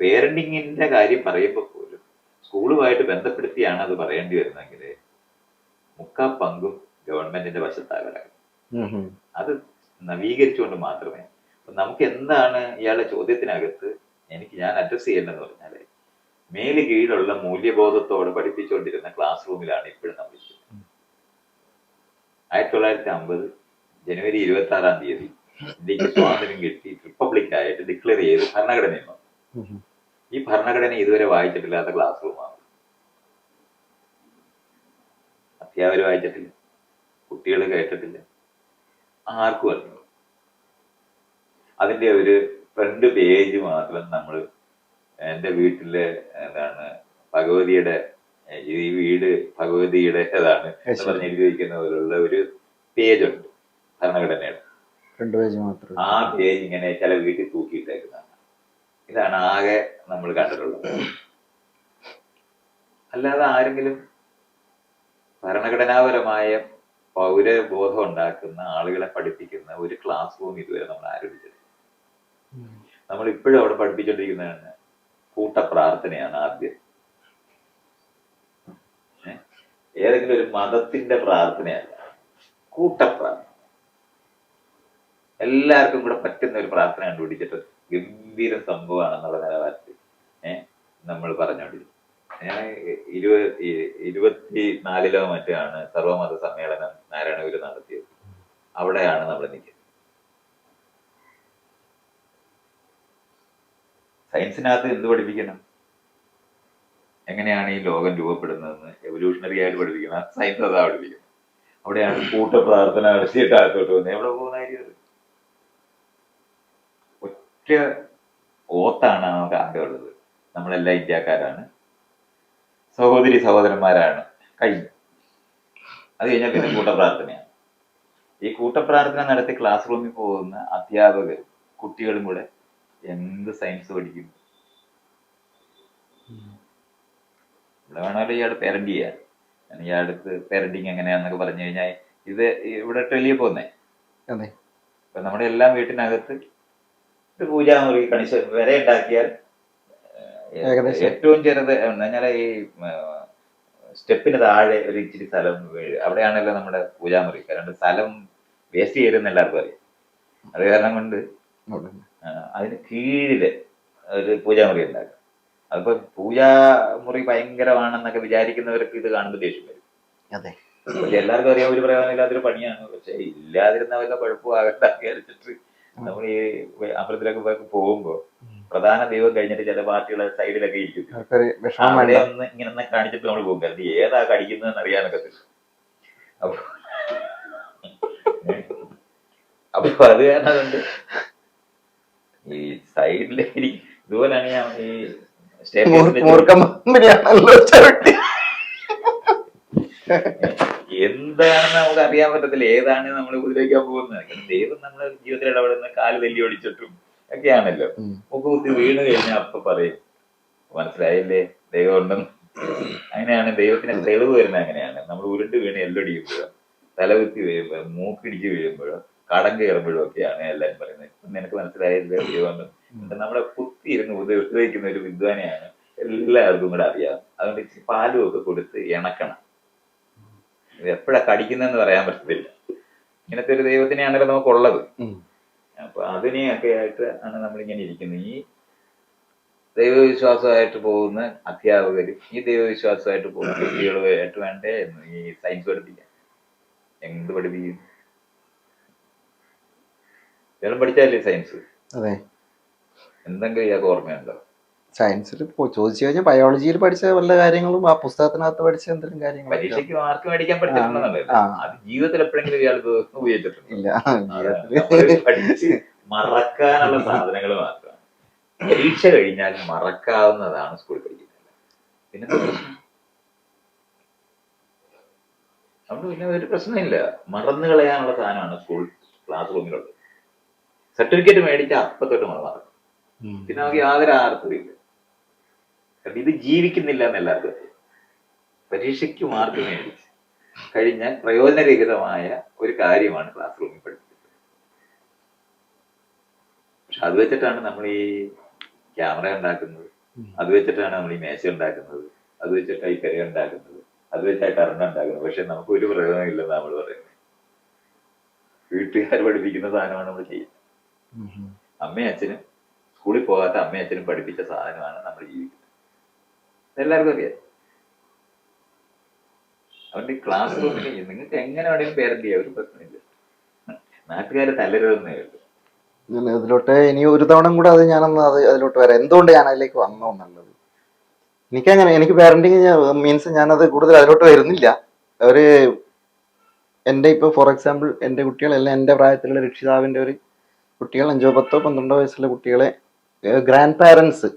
പേരന്റിങ്ങിന്റെ കാര്യം പറയുമ്പോൾ പോലും സ്കൂളുമായിട്ട് ബന്ധപ്പെടുത്തിയാണ് അത് പറയേണ്ടി വരുന്നെങ്കിൽ 3/4 പങ്കും ഗവൺമെന്റിന്റെ വശത്താകണം. അത് നവീകരിച്ചുകൊണ്ട് മാത്രമേ നമുക്ക് എന്താണ് ഇയാളുടെ ചോദ്യത്തിനകത്ത് ഞാൻ അഡ്രസ് ചെയ്യേണ്ടതെന്ന് പറഞ്ഞാല് മേല് കീഴിലുള്ള മൂല്യബോധത്തോടെ പഠിപ്പിച്ചുകൊണ്ടിരുന്ന ക്ലാസ് റൂമിലാണ് ഇപ്പോഴും നമ്മൾ ഇരിക്കുന്നത്. 1950 ജനുവരി 26 ഇന്ത്യക്ക് സ്വാതന്ത്ര്യം കിട്ടി റിപ്പബ്ലിക് ആയിട്ട് ഡിക്ലെയർ ചെയ്ത് ഭരണഘടന വന്നു. ഈ ഭരണഘടന ഇതുവരെ വായിച്ചിട്ടില്ലാത്ത ക്ലാസ് റൂമാണ്. അധ്യാപകർ വായിച്ചിട്ടില്ല, കുട്ടികൾ കേട്ടിട്ടില്ല, ആർക്കും അറിഞ്ഞു. അതിന്റെ ഒരു ഫ്രണ്ട് പേജ് മാത്രം നമ്മൾ എൻ്റെ വീട്ടിലെ ഭഗവതിയുടെ ഈ വീട് ഭഗവതിയുടെ എന്ന് പറഞ്ഞ് എഴുതി വയ്ക്കുന്ന പോലുള്ള ഒരു പേജുണ്ട് ഭരണഘടനയുടെ. ആ പേജ് ഇങ്ങനെ ചില വീട്ടിൽ തൂക്കിയിട്ടേക്കുന്നതാണ്. ഇതാണ് ആകെ നമ്മൾ കണ്ടിട്ടുള്ളത്. അല്ലാതെ ആരെങ്കിലും ഭരണഘടനാപരമായ പൗരബോധം ഉണ്ടാക്കുന്ന ആളുകളെ പഠിപ്പിക്കുന്ന ഒരു ക്ലാസ് റൂം ഇതുവരെ നമ്മൾ ആരംഭിച്ചിട്ടില്ല. നമ്മൾ ഇപ്പോഴും അവിടെ പഠിപ്പിച്ചുകൊണ്ടിരിക്കുന്നതാണ് കൂട്ടപ്രാർത്ഥനയാണ് ആദ്യം. ഏതെങ്കിലും ഒരു മതത്തിന്റെ പ്രാർത്ഥനയല്ല, കൂട്ടപ്രാർത്ഥന. എല്ലാവർക്കും കൂടെ പറ്റുന്ന ഒരു പ്രാർത്ഥന കണ്ടുപിടിച്ചിട്ട് ഗംഭീര സംഭവമാണെന്നുള്ള നിലവാരത്തിൽ നമ്മൾ പറഞ്ഞോണ്ടിരിക്കും. ഞാൻ 24 മറ്റാണ് സർവമത സമ്മേളനം നാരായണഗുരു നടത്തിയത്. അവിടെയാണ് നമ്മൾ നിൽക്കുന്നത്. സയൻസിനകത്ത് എന്ത് പഠിപ്പിക്കണം, എങ്ങനെയാണ് ഈ ലോകം രൂപപ്പെടുന്നതെന്ന് എവല്യൂഷണറി ആയിട്ട് പഠിപ്പിക്കണം. സയൻസ് അതാ പഠിപ്പിക്കുന്നത്. അവിടെയാണ് കൂട്ടപ്രാർത്ഥന നടത്തിയിട്ട് അകത്തോട്ട് വന്നത്. എവിടെ പോകുന്ന കാര്യം? ഒറ്റ ഓത്താണ് നമുക്ക് ആകെ ഉള്ളത്. നമ്മളെല്ലാം ഇന്ത്യക്കാരാണ്, സഹോദരി സഹോദരന്മാരാണ്, കഴിഞ്ഞു. അത് കഴിഞ്ഞാൽ പിന്നെ കൂട്ടപ്രാർത്ഥനയാണ്. ഈ കൂട്ടപ്രാർത്ഥന നടത്തി ക്ലാസ് റൂമിൽ പോകുന്ന അധ്യാപകർ കുട്ടികളും കൂടെ എന്ത് സയൻസ് പഠിക്കും? ഇവിടെ വേണമല്ലോ ഇയാൾ പേരന്റ് ചെയ്യാൻ. ഇയാൾക്ക് പേരന്റിങ് എങ്ങനെയാന്നൊക്കെ പറഞ്ഞു കഴിഞ്ഞാൽ ഇത് ഇവിടെ ട്രെലിയ പോന്നേ. ഇപ്പൊ നമ്മുടെ എല്ലാം വീട്ടിനകത്ത് ഒരു പൂജാമുറി കണിശ വരെ ഉണ്ടാക്കിയാൽ ഏറ്റവും ചെറുത് പറഞ്ഞാൽ ഈ സ്റ്റെപ്പിന് താഴെ ഒരു ഇച്ചിരി സ്ഥലം അവിടെയാണല്ലോ നമ്മുടെ പൂജാമുറി. കാരണം സ്ഥലം വേസ്റ്റ് ചെയ്തെന്ന് എല്ലാവർക്കും അറിയാം. അത് കാരണം കൊണ്ട് അതിന് കീഴില് ഒരു പൂജാമുറി ഉണ്ടാക്കുക. അതിപ്പോ പൂജാമുറി ഭയങ്കരമാണെന്നൊക്കെ വിചാരിക്കുന്നവർക്ക് ഇത് കാണുമ്പോൾ ദേഷ്യം വരും. പക്ഷെ എല്ലാവർക്കും അറിയാം ഒരു പ്രയോജനമില്ലാത്തൊരു പണിയാണ്. പക്ഷെ ഇല്ലാതിരുന്ന വല്ല കുഴപ്പമാകണ്ട വിചാരിച്ചിട്ട് നമ്മൾ ഈ അമ്പലത്തിലൊക്കെ പോകുമ്പോ പ്രധാന ദൈവം കഴിഞ്ഞിട്ട് ചില പാർട്ടികളെ സൈഡിലൊക്കെ ഇരിക്കും. അവിടെ ഒന്ന് ഇങ്ങനെ കാണിച്ചിട്ട് നമ്മൾ പോകും. കാരണം ഏതാ കടിക്കുന്നതെന്ന് അറിയാനൊക്കെ തരും. അപ്പൊ അത് കാരണം കൊണ്ട് ഈ സൈഡിലേക്ക് ഇതുപോലെയാണ് ഞാൻ ഈ എന്താണെന്ന് നമുക്ക് അറിയാൻ പറ്റത്തില്ല, ഏതാണ് നമ്മൾ ഉപദ്രവിക്കാൻ പോകുന്നത്. ദൈവം നമ്മുടെ ജീവിതത്തിൽ ഇടപെടുന്ന കാല് തല്ലി ഒടിച്ചിട്ടും ഒക്കെയാണല്ലോ. മുഖകുത്തി വീണ് കഴിഞ്ഞാൽ അപ്പൊ പറയും മനസ്സിലായില്ലേ ദൈവം ഉണ്ടെന്ന്. അങ്ങനെയാണ് ദൈവത്തിന് തെളിവ് വരുന്നത്. അങ്ങനെയാണ് നമ്മൾ ഉരുണ്ട് വീണ് എല്ലൊടിയുമ്പോഴോ തലകുത്തി വീഴുമ്പോഴോ മൂക്കിടിച്ച് വീഴുമ്പോഴോ കടം കയറുമ്പോഴും ഒക്കെയാണ് എല്ലാവരും പറയുന്നത് നിനക്ക് മനസ്സിലായില്ലേ ദൈവം. നമ്മളെ കുത്തിയിരുന്ന് ഉപദ്രവിക്കുന്ന ഒരു വിദ്വാനെയാണ് എല്ലാവർക്കും കൂടെ അറിയാം. അതുകൊണ്ട് ഇച്ചിരി പാലും ഒക്കെ കൊടുത്ത് ഇണക്കണം. ഇത് എപ്പോഴാ കടിക്കുന്നതെന്ന് പറയാൻ പറ്റത്തില്ല. ഇങ്ങനത്തെ ഒരു ദൈവത്തിനെയാണല്ലോ നമുക്കുള്ളത്. അപ്പൊ അതിനെയൊക്കെ ആയിട്ട് ആണ് നമ്മളിങ്ങനെ ഇരിക്കുന്നത്. ഈ ദൈവവിശ്വാസമായിട്ട് പോകുന്ന അധ്യാപകരും ഈ ദൈവവിശ്വാസമായിട്ട് പോകുന്ന കുട്ടികളുമായിട്ട് വേണ്ടേ ഈ സയൻസ് പഠിപ്പിക്കാൻ. എന്ത് പഠിപ്പിക്കും? ഇതെല്ലാം പഠിച്ചാലേ സയൻസ്. അതെ, എന്തെങ്കിലും ഇയാൾക്ക് ഓർമ്മയുണ്ടോ? സയൻസിൽ ചോദിച്ചു കഴിഞ്ഞാൽ ബയോളജിയിൽ പഠിച്ച വല്ല കാര്യങ്ങളും ആ പുസ്തകത്തിനകത്ത് പഠിച്ച എന്തെങ്കിലും കാര്യങ്ങൾ പരീക്ഷയ്ക്ക് മാർക്ക് മേടിക്കാൻ പഠിച്ചിട്ടുണ്ടെന്നുള്ളത് അത് ജീവിതത്തിൽ എപ്പോഴെങ്കിലും ഇയാൾക്ക് ഉപയോഗിച്ചിട്ടില്ല. പഠിച്ച് മറക്കാനുള്ള സാധനങ്ങൾ മാത്രമാണ്. പരീക്ഷ കഴിഞ്ഞാൽ മറക്കാവുന്നതാണ് സ്കൂളിൽ പഠിക്കുന്നത്. പിന്നെ അതുകൊണ്ട് പിന്നെ ഒരു പ്രശ്നമില്ല. മറന്നു കളയാനുള്ള സാധനമാണ് സ്കൂൾ ക്ലാസ് റൂമിലുള്ളത്. സർട്ടിഫിക്കറ്റ് മേടിച്ചാൽ അപ്പത്തൊട്ട് മറക്കും. പിന്നെ നമുക്ക് യാതൊരു അർത്ഥമില്ല. കാരണം ഇത് ജീവിക്കുന്നില്ല എന്ന് എല്ലാവർക്കും അറിയാം. പരീക്ഷയ്ക്ക് മാർക്ക് മേടിച്ച് കഴിഞ്ഞാൽ പ്രയോജനരഹിതമായ ഒരു കാര്യമാണ് ക്ലാസ് റൂമിൽ പഠിപ്പിക്കുന്നത്. പക്ഷെ അത് വെച്ചിട്ടാണ് നമ്മൾ ഈ ക്യാമറ ഉണ്ടാക്കുന്നത്, അത് വെച്ചിട്ടാണ് നമ്മൾ ഈ മേശ ഉണ്ടാക്കുന്നത്, അത് വെച്ചിട്ടാണ് ഈ പെര ഉണ്ടാക്കുന്നത്, അത് വെച്ചാണ് കറണ്ട് ഉണ്ടാക്കുന്നത്. പക്ഷെ നമുക്ക് ഒരു പ്രയോജനം ഇല്ലെന്ന് നമ്മൾ പറയുന്നത്. വീട്ടുകാർ പഠിപ്പിക്കുന്ന സാധനമാണ് നമ്മൾ ചെയ്യുന്നത്. അമ്മയും അച്ഛനും സ്കൂളിൽ പോകാത്ത അമ്മയും അച്ഛനും പഠിപ്പിച്ച സാധനമാണ് നമ്മൾ ജീവിക്കുന്നത്. എല്ലാവർക്കും അറിയാം. അതുകൊണ്ട് ഈ ക്ലാസ് റൂമിൽ നിങ്ങൾക്ക് എങ്ങനെ വേണമെങ്കിലും പേരന്റ് ചെയ്യാം, ഒരു പ്രശ്നമില്ല. നാട്ടുകാരെ തല്ലരുതെന്നേ ഉള്ളൂ. ഇതിലോട്ട് ഇനി ഒരു തവണ കൂടെ ഞാനൊന്ന് അതിലോട്ട് വരാം. എന്തുകൊണ്ട് ഞാൻ അതിലേക്ക് വന്നോ എന്നുള്ളത് എനിക്ക് പാരന്റിങ് മീൻസ് ഞാനത് കൂടുതൽ അതിലോട്ട് വരുന്നില്ല. ഒരു എൻ്റെ ഇപ്പോൾ ഫോർ എക്സാമ്പിൾ എൻ്റെ കുട്ടികളെല്ലാം എൻ്റെ പ്രായത്തിലുള്ള രക്ഷിതാവിൻ്റെ ഒരു കുട്ടികൾ 5, 10, 12 വയസ്സുള്ള കുട്ടികളെ ഗ്രാൻഡ് പാരൻസ്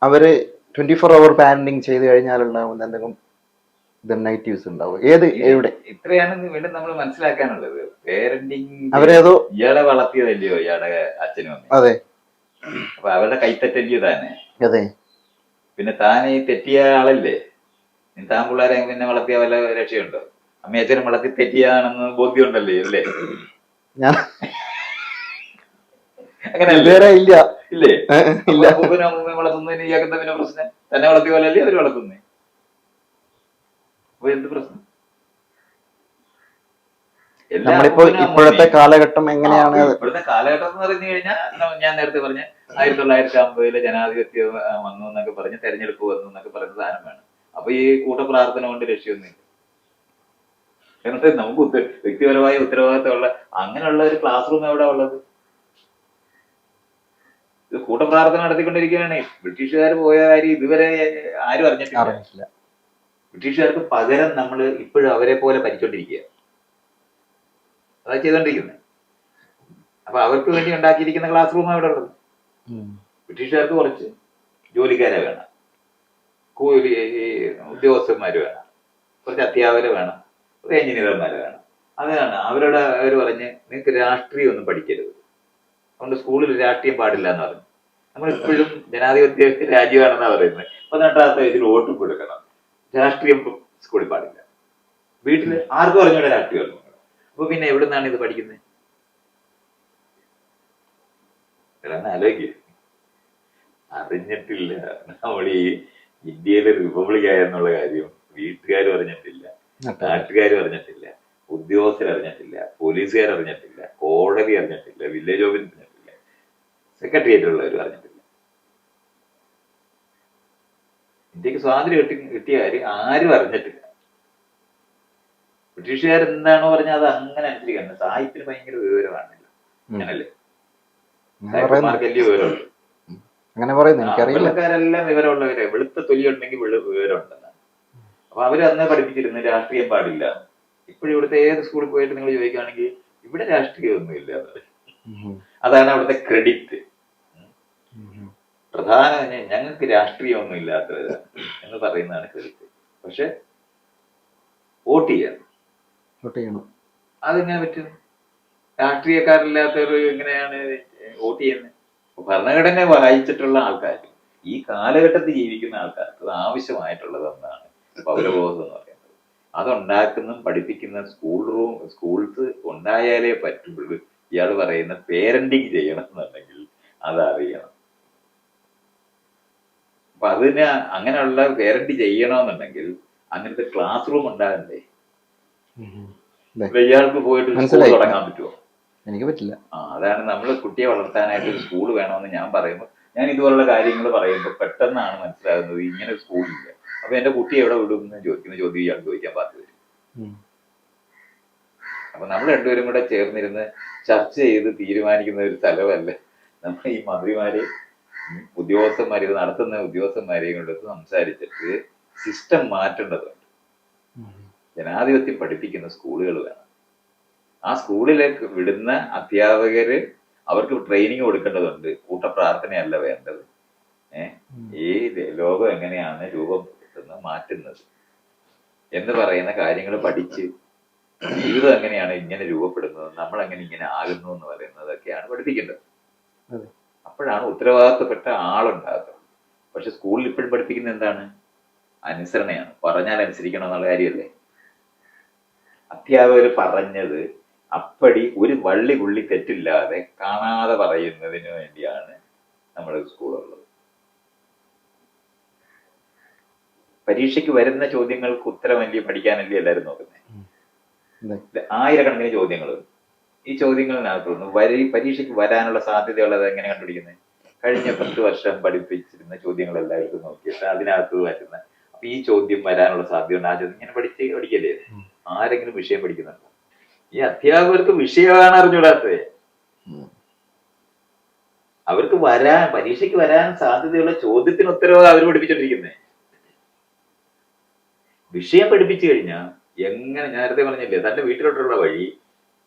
അവര് 24 hour പാരന്റിങ് ചെയ്ത് കഴിഞ്ഞാലുണ്ടാവുന്ന എന്തെങ്കിലും നെഗറ്റീവ്സ് ഉണ്ടാവും. എവിടെ ഇത്രയാണ് വീണ്ടും നമ്മൾ മനസ്സിലാക്കാനുള്ളത്. പേരന്റിങ് അവരേതോ ഇയാളെ വളർത്തിയതല്ലയോ ഇയാളെ അച്ഛനും അമ്മയും. അതെ. അപ്പൊ അവരുടെ കൈത്തെറ്റല്ലയോ താനെ. അതെ. പിന്നെ താൻ ഈ തെറ്റിയ ആളല്ലേ. താൻ പിള്ളേരെ പിന്നെ വളർത്തിയ വല്ല രക്ഷയുണ്ടോ? അമ്മയും അച്ഛനും വളർത്തി തെറ്റിയാണെന്ന് ബോധ്യം ഉണ്ടല്ലേ അല്ലേ? ഞാൻ അങ്ങനെ ഇല്ല ഇല്ലേ? ഇല്ല. അമ്മൂമ്മയും വളർത്തുന്നതിന് ഇയാൾക്കെന്താ പിന്നെ പ്രശ്നം? തന്നെ വളർത്തിയ പോലല്ലേ അവര് വളർത്തുന്നേ. അപ്പൊ എന്ത് പ്രശ്നം? നമ്മളിപ്പോ ഇപ്പോഴത്തെ കാലഘട്ടം എങ്ങനെയാണ്? ഇപ്പോഴത്തെ കാലഘട്ടം എന്ന് പറഞ്ഞു കഴിഞ്ഞാൽ ഞാൻ നേരത്തെ പറഞ്ഞ 1950 ജനാധിപത്യം വന്നു എന്നൊക്കെ പറഞ്ഞ് തെരഞ്ഞെടുപ്പ് വന്നു എന്നൊക്കെ പറഞ്ഞ സാധനം വേണം. അപ്പൊ ഈ കൂട്ടപ്രാർത്ഥന കൊണ്ട് രക്ഷയൊന്നുമില്ല. എന്നിട്ട് നമുക്ക് വ്യക്തിപരമായ ഉത്തരവാദിത്തമുള്ള അങ്ങനെയുള്ള ഒരു ക്ലാസ് റൂം എവിടെ ഉള്ളത്? ഇത് കൂട്ടപ്രാർത്ഥന നടത്തിക്കൊണ്ടിരിക്കുകയാണ്. ബ്രിട്ടീഷുകാർ പോയ കാര്യം ഇതുവരെ ആരും അറിഞ്ഞിട്ടില്ല. ബ്രിട്ടീഷുകാർക്ക് പകരം നമ്മൾ ഇപ്പോഴും അവരെ പോലെ ഭരിച്ചോണ്ടിരിക്കുക. അതാ ചെയ്തോണ്ടിരിക്കുന്നത്. അപ്പൊ അവർക്ക് വേണ്ടി ഉണ്ടാക്കിയിരിക്കുന്ന ക്ലാസ് റൂം എവിടെ ഉള്ളത്? ബ്രിട്ടീഷുകാർക്ക് കുറച്ച് ജോലിക്കാരെ വേണം, ഉദ്യോഗസ്ഥന്മാര് വേണം, കുറച്ച് അധ്യാപകര് വേണം, കുറച്ച് എഞ്ചിനീയർമാര് വേണം. അതാണ് അവരോട് അവർ പറഞ്ഞ് നിങ്ങൾക്ക് രാഷ്ട്രീയം ഒന്നും പഠിക്കരുത്, അതുകൊണ്ട് സ്കൂളിൽ രാഷ്ട്രീയം പാടില്ല എന്ന് പറഞ്ഞു. നമ്മളിപ്പോഴും ജനാധിപത്യ രാജ്യമാണെന്നാണ് പറയുന്നത്. 18ാമത്തെ വയസ്സിൽ വോട്ട് കൊടുക്കണം, രാഷ്ട്രീയം സ്കൂളിൽ പാടില്ല. വീട്ടില് ആർക്കും പറഞ്ഞൂടെ രാഷ്ട്രീയം? അപ്പൊ പിന്നെ എവിടെ നിന്നാണ് ഇത് പഠിക്കുന്നത്? ആലോചിക്കുക. അറിഞ്ഞിട്ടില്ല നമ്മൾ ഈ ഇന്ത്യയിലെ റിപ്പബ്ലിക് ആയെന്നുള്ള കാര്യം വീട്ടുകാരും അറിഞ്ഞിട്ടില്ല, നാട്ടുകാരും അറിഞ്ഞിട്ടില്ല, ഉദ്യോഗസ്ഥർ അറിഞ്ഞിട്ടില്ല, പോലീസുകാർ അറിഞ്ഞിട്ടില്ല, കോടതി അറിഞ്ഞിട്ടില്ല, വില്ലേജ് ഓഫീസ് അറിഞ്ഞിട്ടില്ല, സെക്രട്ടേറിയറ്റ് ഉള്ളവരും അറിഞ്ഞിട്ടില്ല. ഇന്ത്യക്ക് സ്വാതന്ത്ര്യം കിട്ടിയ കാര്യം ആരും അറിഞ്ഞിട്ടില്ല. ബ്രിട്ടീഷുകാർ എന്താണോ പറഞ്ഞാൽ അത് അങ്ങനെ അനുസരിക്കണം. സാഹിത്യത്തിന് ഭയങ്കര വിവരമാണല്ലോ, അങ്ങനല്ലേ? സാഹിത്യന്മാർക്ക് വലിയ വിവരമുണ്ട്. വെള്ളക്കാരെല്ലാം വിവരമുള്ളവരെ, വെളുത്ത തൊലിയുണ്ടെങ്കിൽ വിവരമുണ്ടെന്നാണ്. അപ്പൊ അവര് അന്ന് പഠിപ്പിച്ചിരുന്നു രാഷ്ട്രീയം പാടില്ല. ഇപ്പോഴും ഇവിടുത്തെ ഏത് സ്കൂളിൽ പോയിട്ട് നിങ്ങൾ ചോദിക്കുകയാണെങ്കിൽ ഇവിടെ രാഷ്ട്രീയമൊന്നും ഇല്ല. അതാണ് അവിടുത്തെ ക്രെഡിറ്റ്. പ്രധാന ഞങ്ങൾക്ക് രാഷ്ട്രീയമൊന്നും ഇല്ലാത്തത് എന്ന് പറയുന്നതാണ് ക്രെഡിറ്റ്. പക്ഷെ വോട്ട് ചെയ്യണം. അതെങ്ങനെ പറ്റും? രാഷ്ട്രീയക്കാരില്ലാത്തവർ എങ്ങനെയാണ് വോട്ട് ചെയ്യുന്നത്? ഭരണഘടന വായിച്ചിട്ടുള്ള ആൾക്കാർ, ഈ കാലഘട്ടത്തിൽ ജീവിക്കുന്ന ആൾക്കാർക്ക് അത് ആവശ്യമായിട്ടുള്ളത് എന്താണ്? പൗരബോധം എന്ന് പറയുന്നത്. അതുണ്ടാക്കുന്ന പഠിപ്പിക്കുന്ന സ്കൂൾസ് ഉണ്ടായാലേ പറ്റുള്ളൂ. ഇയാൾ പറയുന്ന പേരന്റിങ് ചെയ്യണം എന്നുണ്ടെങ്കിൽ അതറിയണം. അപ്പൊ അതിന് അങ്ങനെയുള്ള പേരന്റ് ചെയ്യണമെന്നുണ്ടെങ്കിൽ അങ്ങനത്തെ ക്ലാസ് റൂം ഉണ്ടാകണ്ടേ? ഇയാൾക്ക് പോയിട്ട് സ്കൂൾ തുടങ്ങാൻ പറ്റുമോ? എനിക്ക് പറ്റില്ല. അതാണ് നമ്മൾ കുട്ടിയെ വളർത്താനായിട്ട് ഒരു സ്കൂൾ വേണമെന്ന് ഞാൻ പറയുമ്പോൾ, ഞാൻ ഇതുപോലുള്ള കാര്യങ്ങൾ പറയുമ്പോൾ പെട്ടെന്നാണ് മനസ്സിലാകുന്നത് ഇങ്ങനെ ഒരു സ്കൂളില്ല. അപ്പൊ എന്റെ കുട്ടി എവിടെ വിടും എന്ന് ചോദിക്കുന്ന ചോദ്യം ഇയാൾ ചോദിക്കാൻ പാടില്ല. അപ്പൊ നമ്മൾ രണ്ടുപേരും കൂടെ ചേർന്നിരുന്ന് ചർച്ച ചെയ്ത് തീരുമാനിക്കുന്ന ഒരു സ്ഥലമല്ല നമ്മൾ ഈ മന്ത്രിമാര് ഉദ്യോഗസ്ഥന്മാർ, ഇത് നടത്തുന്ന ഉദ്യോഗസ്ഥന്മാരെയും കൊണ്ടൊക്കെ സംസാരിച്ചിട്ട് സിസ്റ്റം മാറ്റേണ്ടതുണ്ട്. ജനാധിപത്യം പഠിപ്പിക്കുന്ന സ്കൂളുകൾ വേണം. ആ സ്കൂളിലേക്ക് വിടുന്ന അധ്യാപകര് അവർക്ക് ട്രെയിനിങ് കൊടുക്കേണ്ടതുണ്ട്. കൂട്ടപ്രാർത്ഥനയല്ല വേണ്ടത്. ഈ ലോകം എങ്ങനെയാണ് രൂപപ്പെടുത്തുന്നത്, മാറ്റുന്നത് എന്ന് പറയുന്ന കാര്യങ്ങൾ പഠിച്ച് ജീവിതം എങ്ങനെയാണ് ഇങ്ങനെ രൂപപ്പെടുന്നത്, നമ്മൾ എങ്ങനെ ഇങ്ങനെ ആകുന്നു എന്ന് പറയുന്നതൊക്കെയാണ് പഠിപ്പിക്കേണ്ടത്. അപ്പോഴാണ് ഉത്തരവാദിത്തപ്പെട്ട ആളുണ്ടാകുന്നത്. പക്ഷെ സ്കൂളിൽ ഇപ്പോഴും പഠിപ്പിക്കുന്നത് എന്താണ്? അനുസരണയാണ്. പറഞ്ഞാൽ അനുസരിക്കണം എന്നുള്ള കാര്യമല്ലേ? അധ്യാപകർ പറഞ്ഞത് അപ്പടി ഒരു വള്ളി പുള്ളി തെറ്റില്ലാതെ കാണാതെ പറയുന്നതിന് വേണ്ടിയാണ് നമ്മുടെ സ്കൂളുള്ളത്. പരീക്ഷയ്ക്ക് വരുന്ന ചോദ്യങ്ങൾക്ക് ഉത്തരമല്ലേ പഠിക്കാനല്ലേ എല്ലാവരും നോക്കുന്നത്? ആയിരക്കണക്കിന് ചോദ്യങ്ങൾ ഈ ചോദ്യങ്ങളിനകത്തുനിന്ന് പരീക്ഷയ്ക്ക് വരാനുള്ള സാധ്യതയുള്ളത് എങ്ങനെ കണ്ടുപിടിക്കുന്നത്? കഴിഞ്ഞ 10 വർഷം പഠിപ്പിച്ചിരുന്ന ചോദ്യങ്ങളെല്ലാം എടുത്ത് നോക്കിയിട്ട് അതിനകത്ത് വരുന്ന അപ്പൊ ഈ ചോദ്യം വരാനുള്ള സാധ്യതയുണ്ട്. ആ ചോദ്യം ഇങ്ങനെ പഠിക്കല്ലേ? ആരെങ്കിലും വിഷയം പഠിക്കുന്നുണ്ടോ? ഈ അധ്യാപകർക്ക് വിഷയമാണ് അറിഞ്ഞൂടാത്തത്. അവർക്ക് പരീക്ഷയ്ക്ക് വരാൻ സാധ്യതയുള്ള ചോദ്യത്തിന് ഉത്തരവാണ് അവർ പഠിപ്പിച്ചോണ്ടിരിക്കുന്നത്. വിഷയം പഠിപ്പിച്ചു കഴിഞ്ഞാൽ എങ്ങനെ, നേരത്തെ പറഞ്ഞില്ലേ, തന്റെ വീട്ടിലോട്ടുള്ള വഴി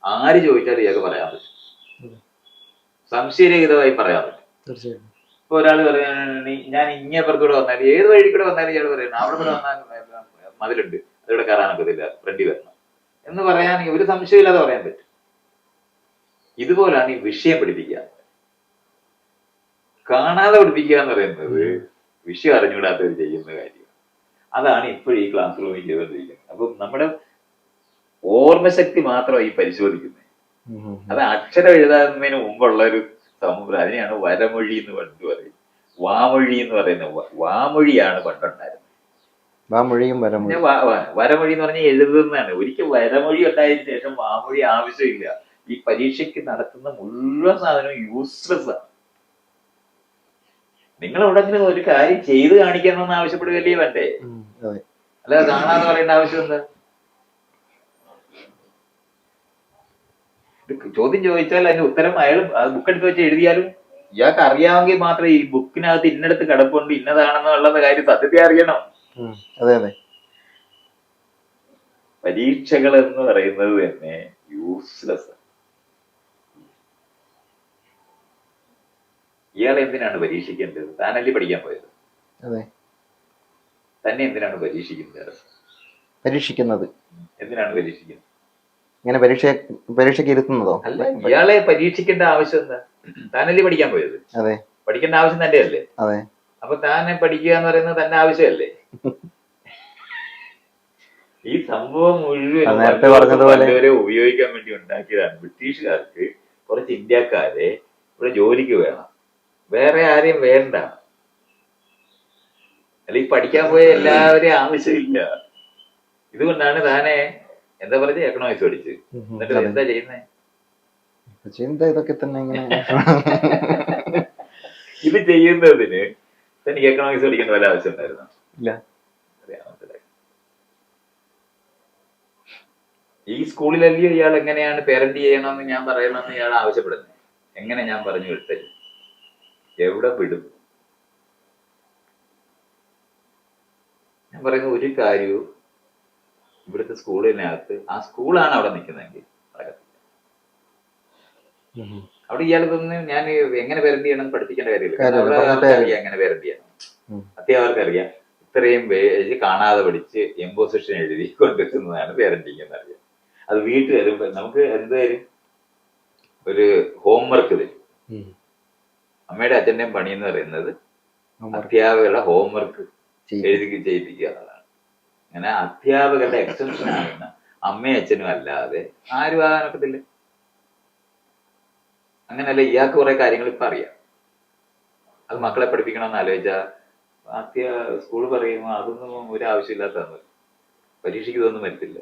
ആര് ചോദിച്ചാലും ഇയാൾക്ക് പറയാൻ പറ്റും, സംശയരഹിതമായി പറയാൻ പറ്റും. തീർച്ചയായും. ഇപ്പൊ ഒരാൾ പറയുകയാണെങ്കിൽ ഞാൻ ഇങ്ങേപ്പുറത്തൂടെ വന്നാലും ഏത് വഴി കൂടെ വന്നാലും ഇയാൾ പറയണം അവിടെ കൂടെ വന്നാൽ മതിലുണ്ട്, അതിവിടെ കയറാനൊക്കത്തില്ല, ഫ്രണ്ടിൽ വരണം എന്ന് പറയാണെങ്കിൽ ഒരു സംശയമില്ലാതെ പറയാൻ പറ്റും. ഇതുപോലാണ് ഈ വിഷയം പഠിപ്പിക്കുക. കാണാതെ പഠിപ്പിക്കുക എന്ന് പറയുന്നത് വിഷയം അറിഞ്ഞുകൂടാത്തവർ ചെയ്യുന്ന കാര്യം. അതാണ് ഇപ്പോഴും ഈ ക്ലാസ് റൂമിൽ ചെയ്തുകൊണ്ടിരിക്കുന്നത്. അപ്പം നമ്മുടെ ഓർമ്മശക്തി മാത്രമാണ് ഈ പരിശോധിക്കുന്നത്. അത് അക്ഷരം എഴുതാവുന്നതിന് മുമ്പുള്ള ഒരു സമൂഹം. അതിനെയാണ് വരമൊഴി എന്ന് പണ്ട് പറയും. വാമൊഴി എന്ന് പറയുന്നത് വാമൊഴിയാണ് പണ്ടുണ്ടായിരുന്നത്. വരമൊഴി എന്ന് പറഞ്ഞാൽ എഴുതുന്നതാണ്. ഒരിക്കൽ വരമൊഴി ഉണ്ടായതിനു ശേഷം വാമൊഴി ആവശ്യമില്ല. ഈ പരീക്ഷയ്ക്ക് നടത്തുന്ന മുഴുവൻ സാധനവും യൂസ്ലെസ് ആണ്. നിങ്ങൾ എവിടെങ്കിലും ഒരു കാര്യം ചെയ്ത് കാണിക്കണമെന്ന് ആവശ്യപ്പെടുകയല്ലേ വേണ്ടേ? അല്ലാതെ കാണാന്ന് പറയേണ്ട ആവശ്യം എന്താ? ചോദ്യം ചോദിച്ചാൽ അതിന്റെ ഉത്തരം അയാൾ ബുക്കെടുത്ത് വെച്ച് എഴുതിയാലും ഇയാൾക്ക് അറിയാമെങ്കിൽ മാത്രമേ ഈ ബുക്കിനകത്ത് ഇന്നടത്ത് കിടപ്പുണ്ട് ഇന്നതാണെന്നുള്ള കാര്യം സത്യത്തെ അറിയണം. പരീക്ഷകൾ എന്ന് പറയുന്നത് തന്നെ യൂസ്ലെസ്. ഇയാൾ എന്തിനാണ് പരീക്ഷിക്കേണ്ടത്? താനല്ലേ പഠിക്കാൻ പോയത്. തന്നെ എന്തിനാണ് പരീക്ഷിക്കുന്നത്? എന്തിനാണ് പരീക്ഷിക്കുന്നത്? ഇങ്ങനെ പരീക്ഷയ്ക്ക് ഇരുത്തുന്നതോ? അല്ല, ഇയാളെ പരീക്ഷിക്കേണ്ട ആവശ്യം എന്താ? താനല്ലേ പഠിക്കാൻ പോയത്. പഠിക്കേണ്ട ആവശ്യം തന്റെ അല്ലേ? അപ്പൊ താനെ പഠിക്കുക എന്ന് പറയുന്നത് തന്റെ ആവശ്യമല്ലേ? ഈ സംഭവം മുഴുവൻ ഉപയോഗിക്കാൻ വേണ്ടി ഉണ്ടാക്കിയതാണ്. ബ്രിട്ടീഷുകാർക്ക് കുറച്ച് ഇന്ത്യക്കാരെ ഇവിടെ ജോലിക്ക് വേണം, വേറെ ആരെയും വേണ്ട. അല്ലെങ്കിൽ പഠിക്കാൻ പോയ എല്ലാവരെയും ആവശ്യമില്ല. ഇതുകൊണ്ടാണ് താനെ എന്താ പറഞ്ഞ എക്കണോമിക്സ് പഠിച്ച് എന്നിട്ട് എന്താ ചെയ്യുന്നത്? ഇതൊക്കെ തന്നെ ഇത് ചെയ്യുന്നതിന് തനിക്ക് എക്കണോമിക്സ് പഠിക്കേണ്ട വല്ല ആവശ്യം ഉണ്ടായിരുന്നോ? ഇല്ല. ഈ സ്കൂളിലല്ലേ ഇയാൾ എങ്ങനെയാണ് പേരന്റ് ചെയ്യണമെന്ന് ഞാൻ പറയണമെന്ന് ഇയാൾ ആവശ്യപ്പെടുന്നത്? എങ്ങനെ ഞാൻ പറഞ്ഞു വിട്ടത്? എവിടെ വിടും? ഞാൻ പറയുന്ന ഒരു കാര്യവും ഇവിടുത്തെ സ്കൂളിനകത്ത്, ആ സ്കൂളാണ് അവിടെ നിൽക്കുന്നതെങ്കിൽ നടക്കത്തില്ല. അവിടെ ഇയാൾക്കൊന്ന് ഞാൻ എങ്ങനെ പേരന്റ് ചെയ്യണം പഠിപ്പിക്കേണ്ട കാര്യമില്ല. എങ്ങനെ പേരന്റ് ചെയ്യണം അത്യാവർക്കറിയാം. ഇത്രയും പേജ് കാണാതെ പഠിച്ച് എംപോസിഷൻ എഴുതി കൊണ്ടുവരുന്നതാണ് പേരന്റിങ് എന്നറിയാം. അത് വീട്ടിൽ വരുമ്പോ നമുക്ക് എന്തായാലും ഒരു ഹോംവർക്ക് തരും. അമ്മയുടെ അച്ഛൻ്റെയും പണി എന്ന് പറയുന്നത് അധ്യാപകരുടെ ഹോംവർക്ക് എഴുതി ചെയ്യിപ്പിക്കുക എന്നുള്ളതാണ്. അങ്ങനെ അധ്യാപകരുടെ എക്സ്റ്റൻഷൻ ആകുന്ന അമ്മയും അച്ഛനും അല്ലാതെ ആരും ആകാനൊക്കത്തില്ല. അങ്ങനെയല്ല, ഇയാൾക്ക് കുറെ കാര്യങ്ങൾ ഇപ്പൊ അറിയാം. അത് മക്കളെ പഠിപ്പിക്കണമെന്ന് ആലോചിച്ചാൽ സ്കൂൾ പറയുമ്പോൾ അതൊന്നും ഒരു ആവശ്യമില്ലാത്തതാണ്. പരീക്ഷയ്ക്ക് ഇതൊന്നും വരത്തില്ല.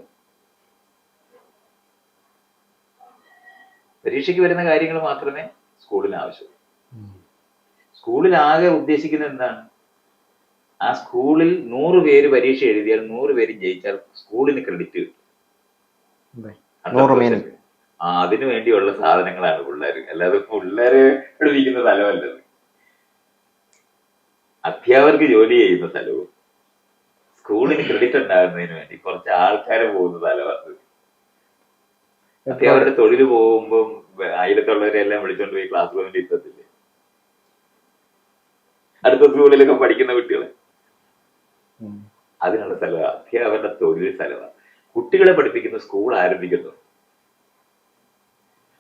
പരീക്ഷയ്ക്ക് വരുന്ന കാര്യങ്ങൾ മാത്രമേ സ്കൂളിന് ആവശ്യമുള്ളൂ. സ്കൂളിലാകെ ഉദ്ദേശിക്കുന്നത് എന്താണ്? ആ സ്കൂളിൽ 100 പേര് പരീക്ഷ എഴുതിയാൽ 100 പേര് ജയിച്ചാൽ സ്കൂളിന് ക്രെഡിറ്റ് കിട്ടും. അതിനു വേണ്ടിയുള്ള സാധനങ്ങളാണ് പിള്ളേര്. അല്ലാതെ പിള്ളേര് പഠിപ്പിക്കുന്ന സ്ഥലമല്ലത്. അധ്യാപകർക്ക് ജോലി ചെയ്യുന്ന സ്ഥലവും സ്കൂളിന് ക്രെഡിറ്റ് ഉണ്ടാകുന്നതിന് വേണ്ടി കുറച്ച് ആൾക്കാർ പോകുന്ന സ്ഥലമാണ്. അധ്യാപകരുടെ തൊഴിൽ പോകുമ്പോൾ അയലത്തുള്ളവരെല്ലാം വിളിച്ചോണ്ട് പോയി ക്ലാസ് റൂമിൽ ഇരുത്തത്തില്ലേ? അടുത്ത സ്കൂളിലൊക്കെ പഠിക്കുന്ന കുട്ടികളെ അതിനുള്ള സ്ഥലമാണ് അധ്യാപകരുടെ തൊഴിൽ സ്ഥലമാണ്. കുട്ടികളെ പഠിപ്പിക്കുന്ന സ്കൂൾ ആരംഭിക്കുന്നു.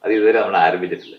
അത് ഇതുവരെ നമ്മൾ ആരംഭിച്ചിട്ടില്ല.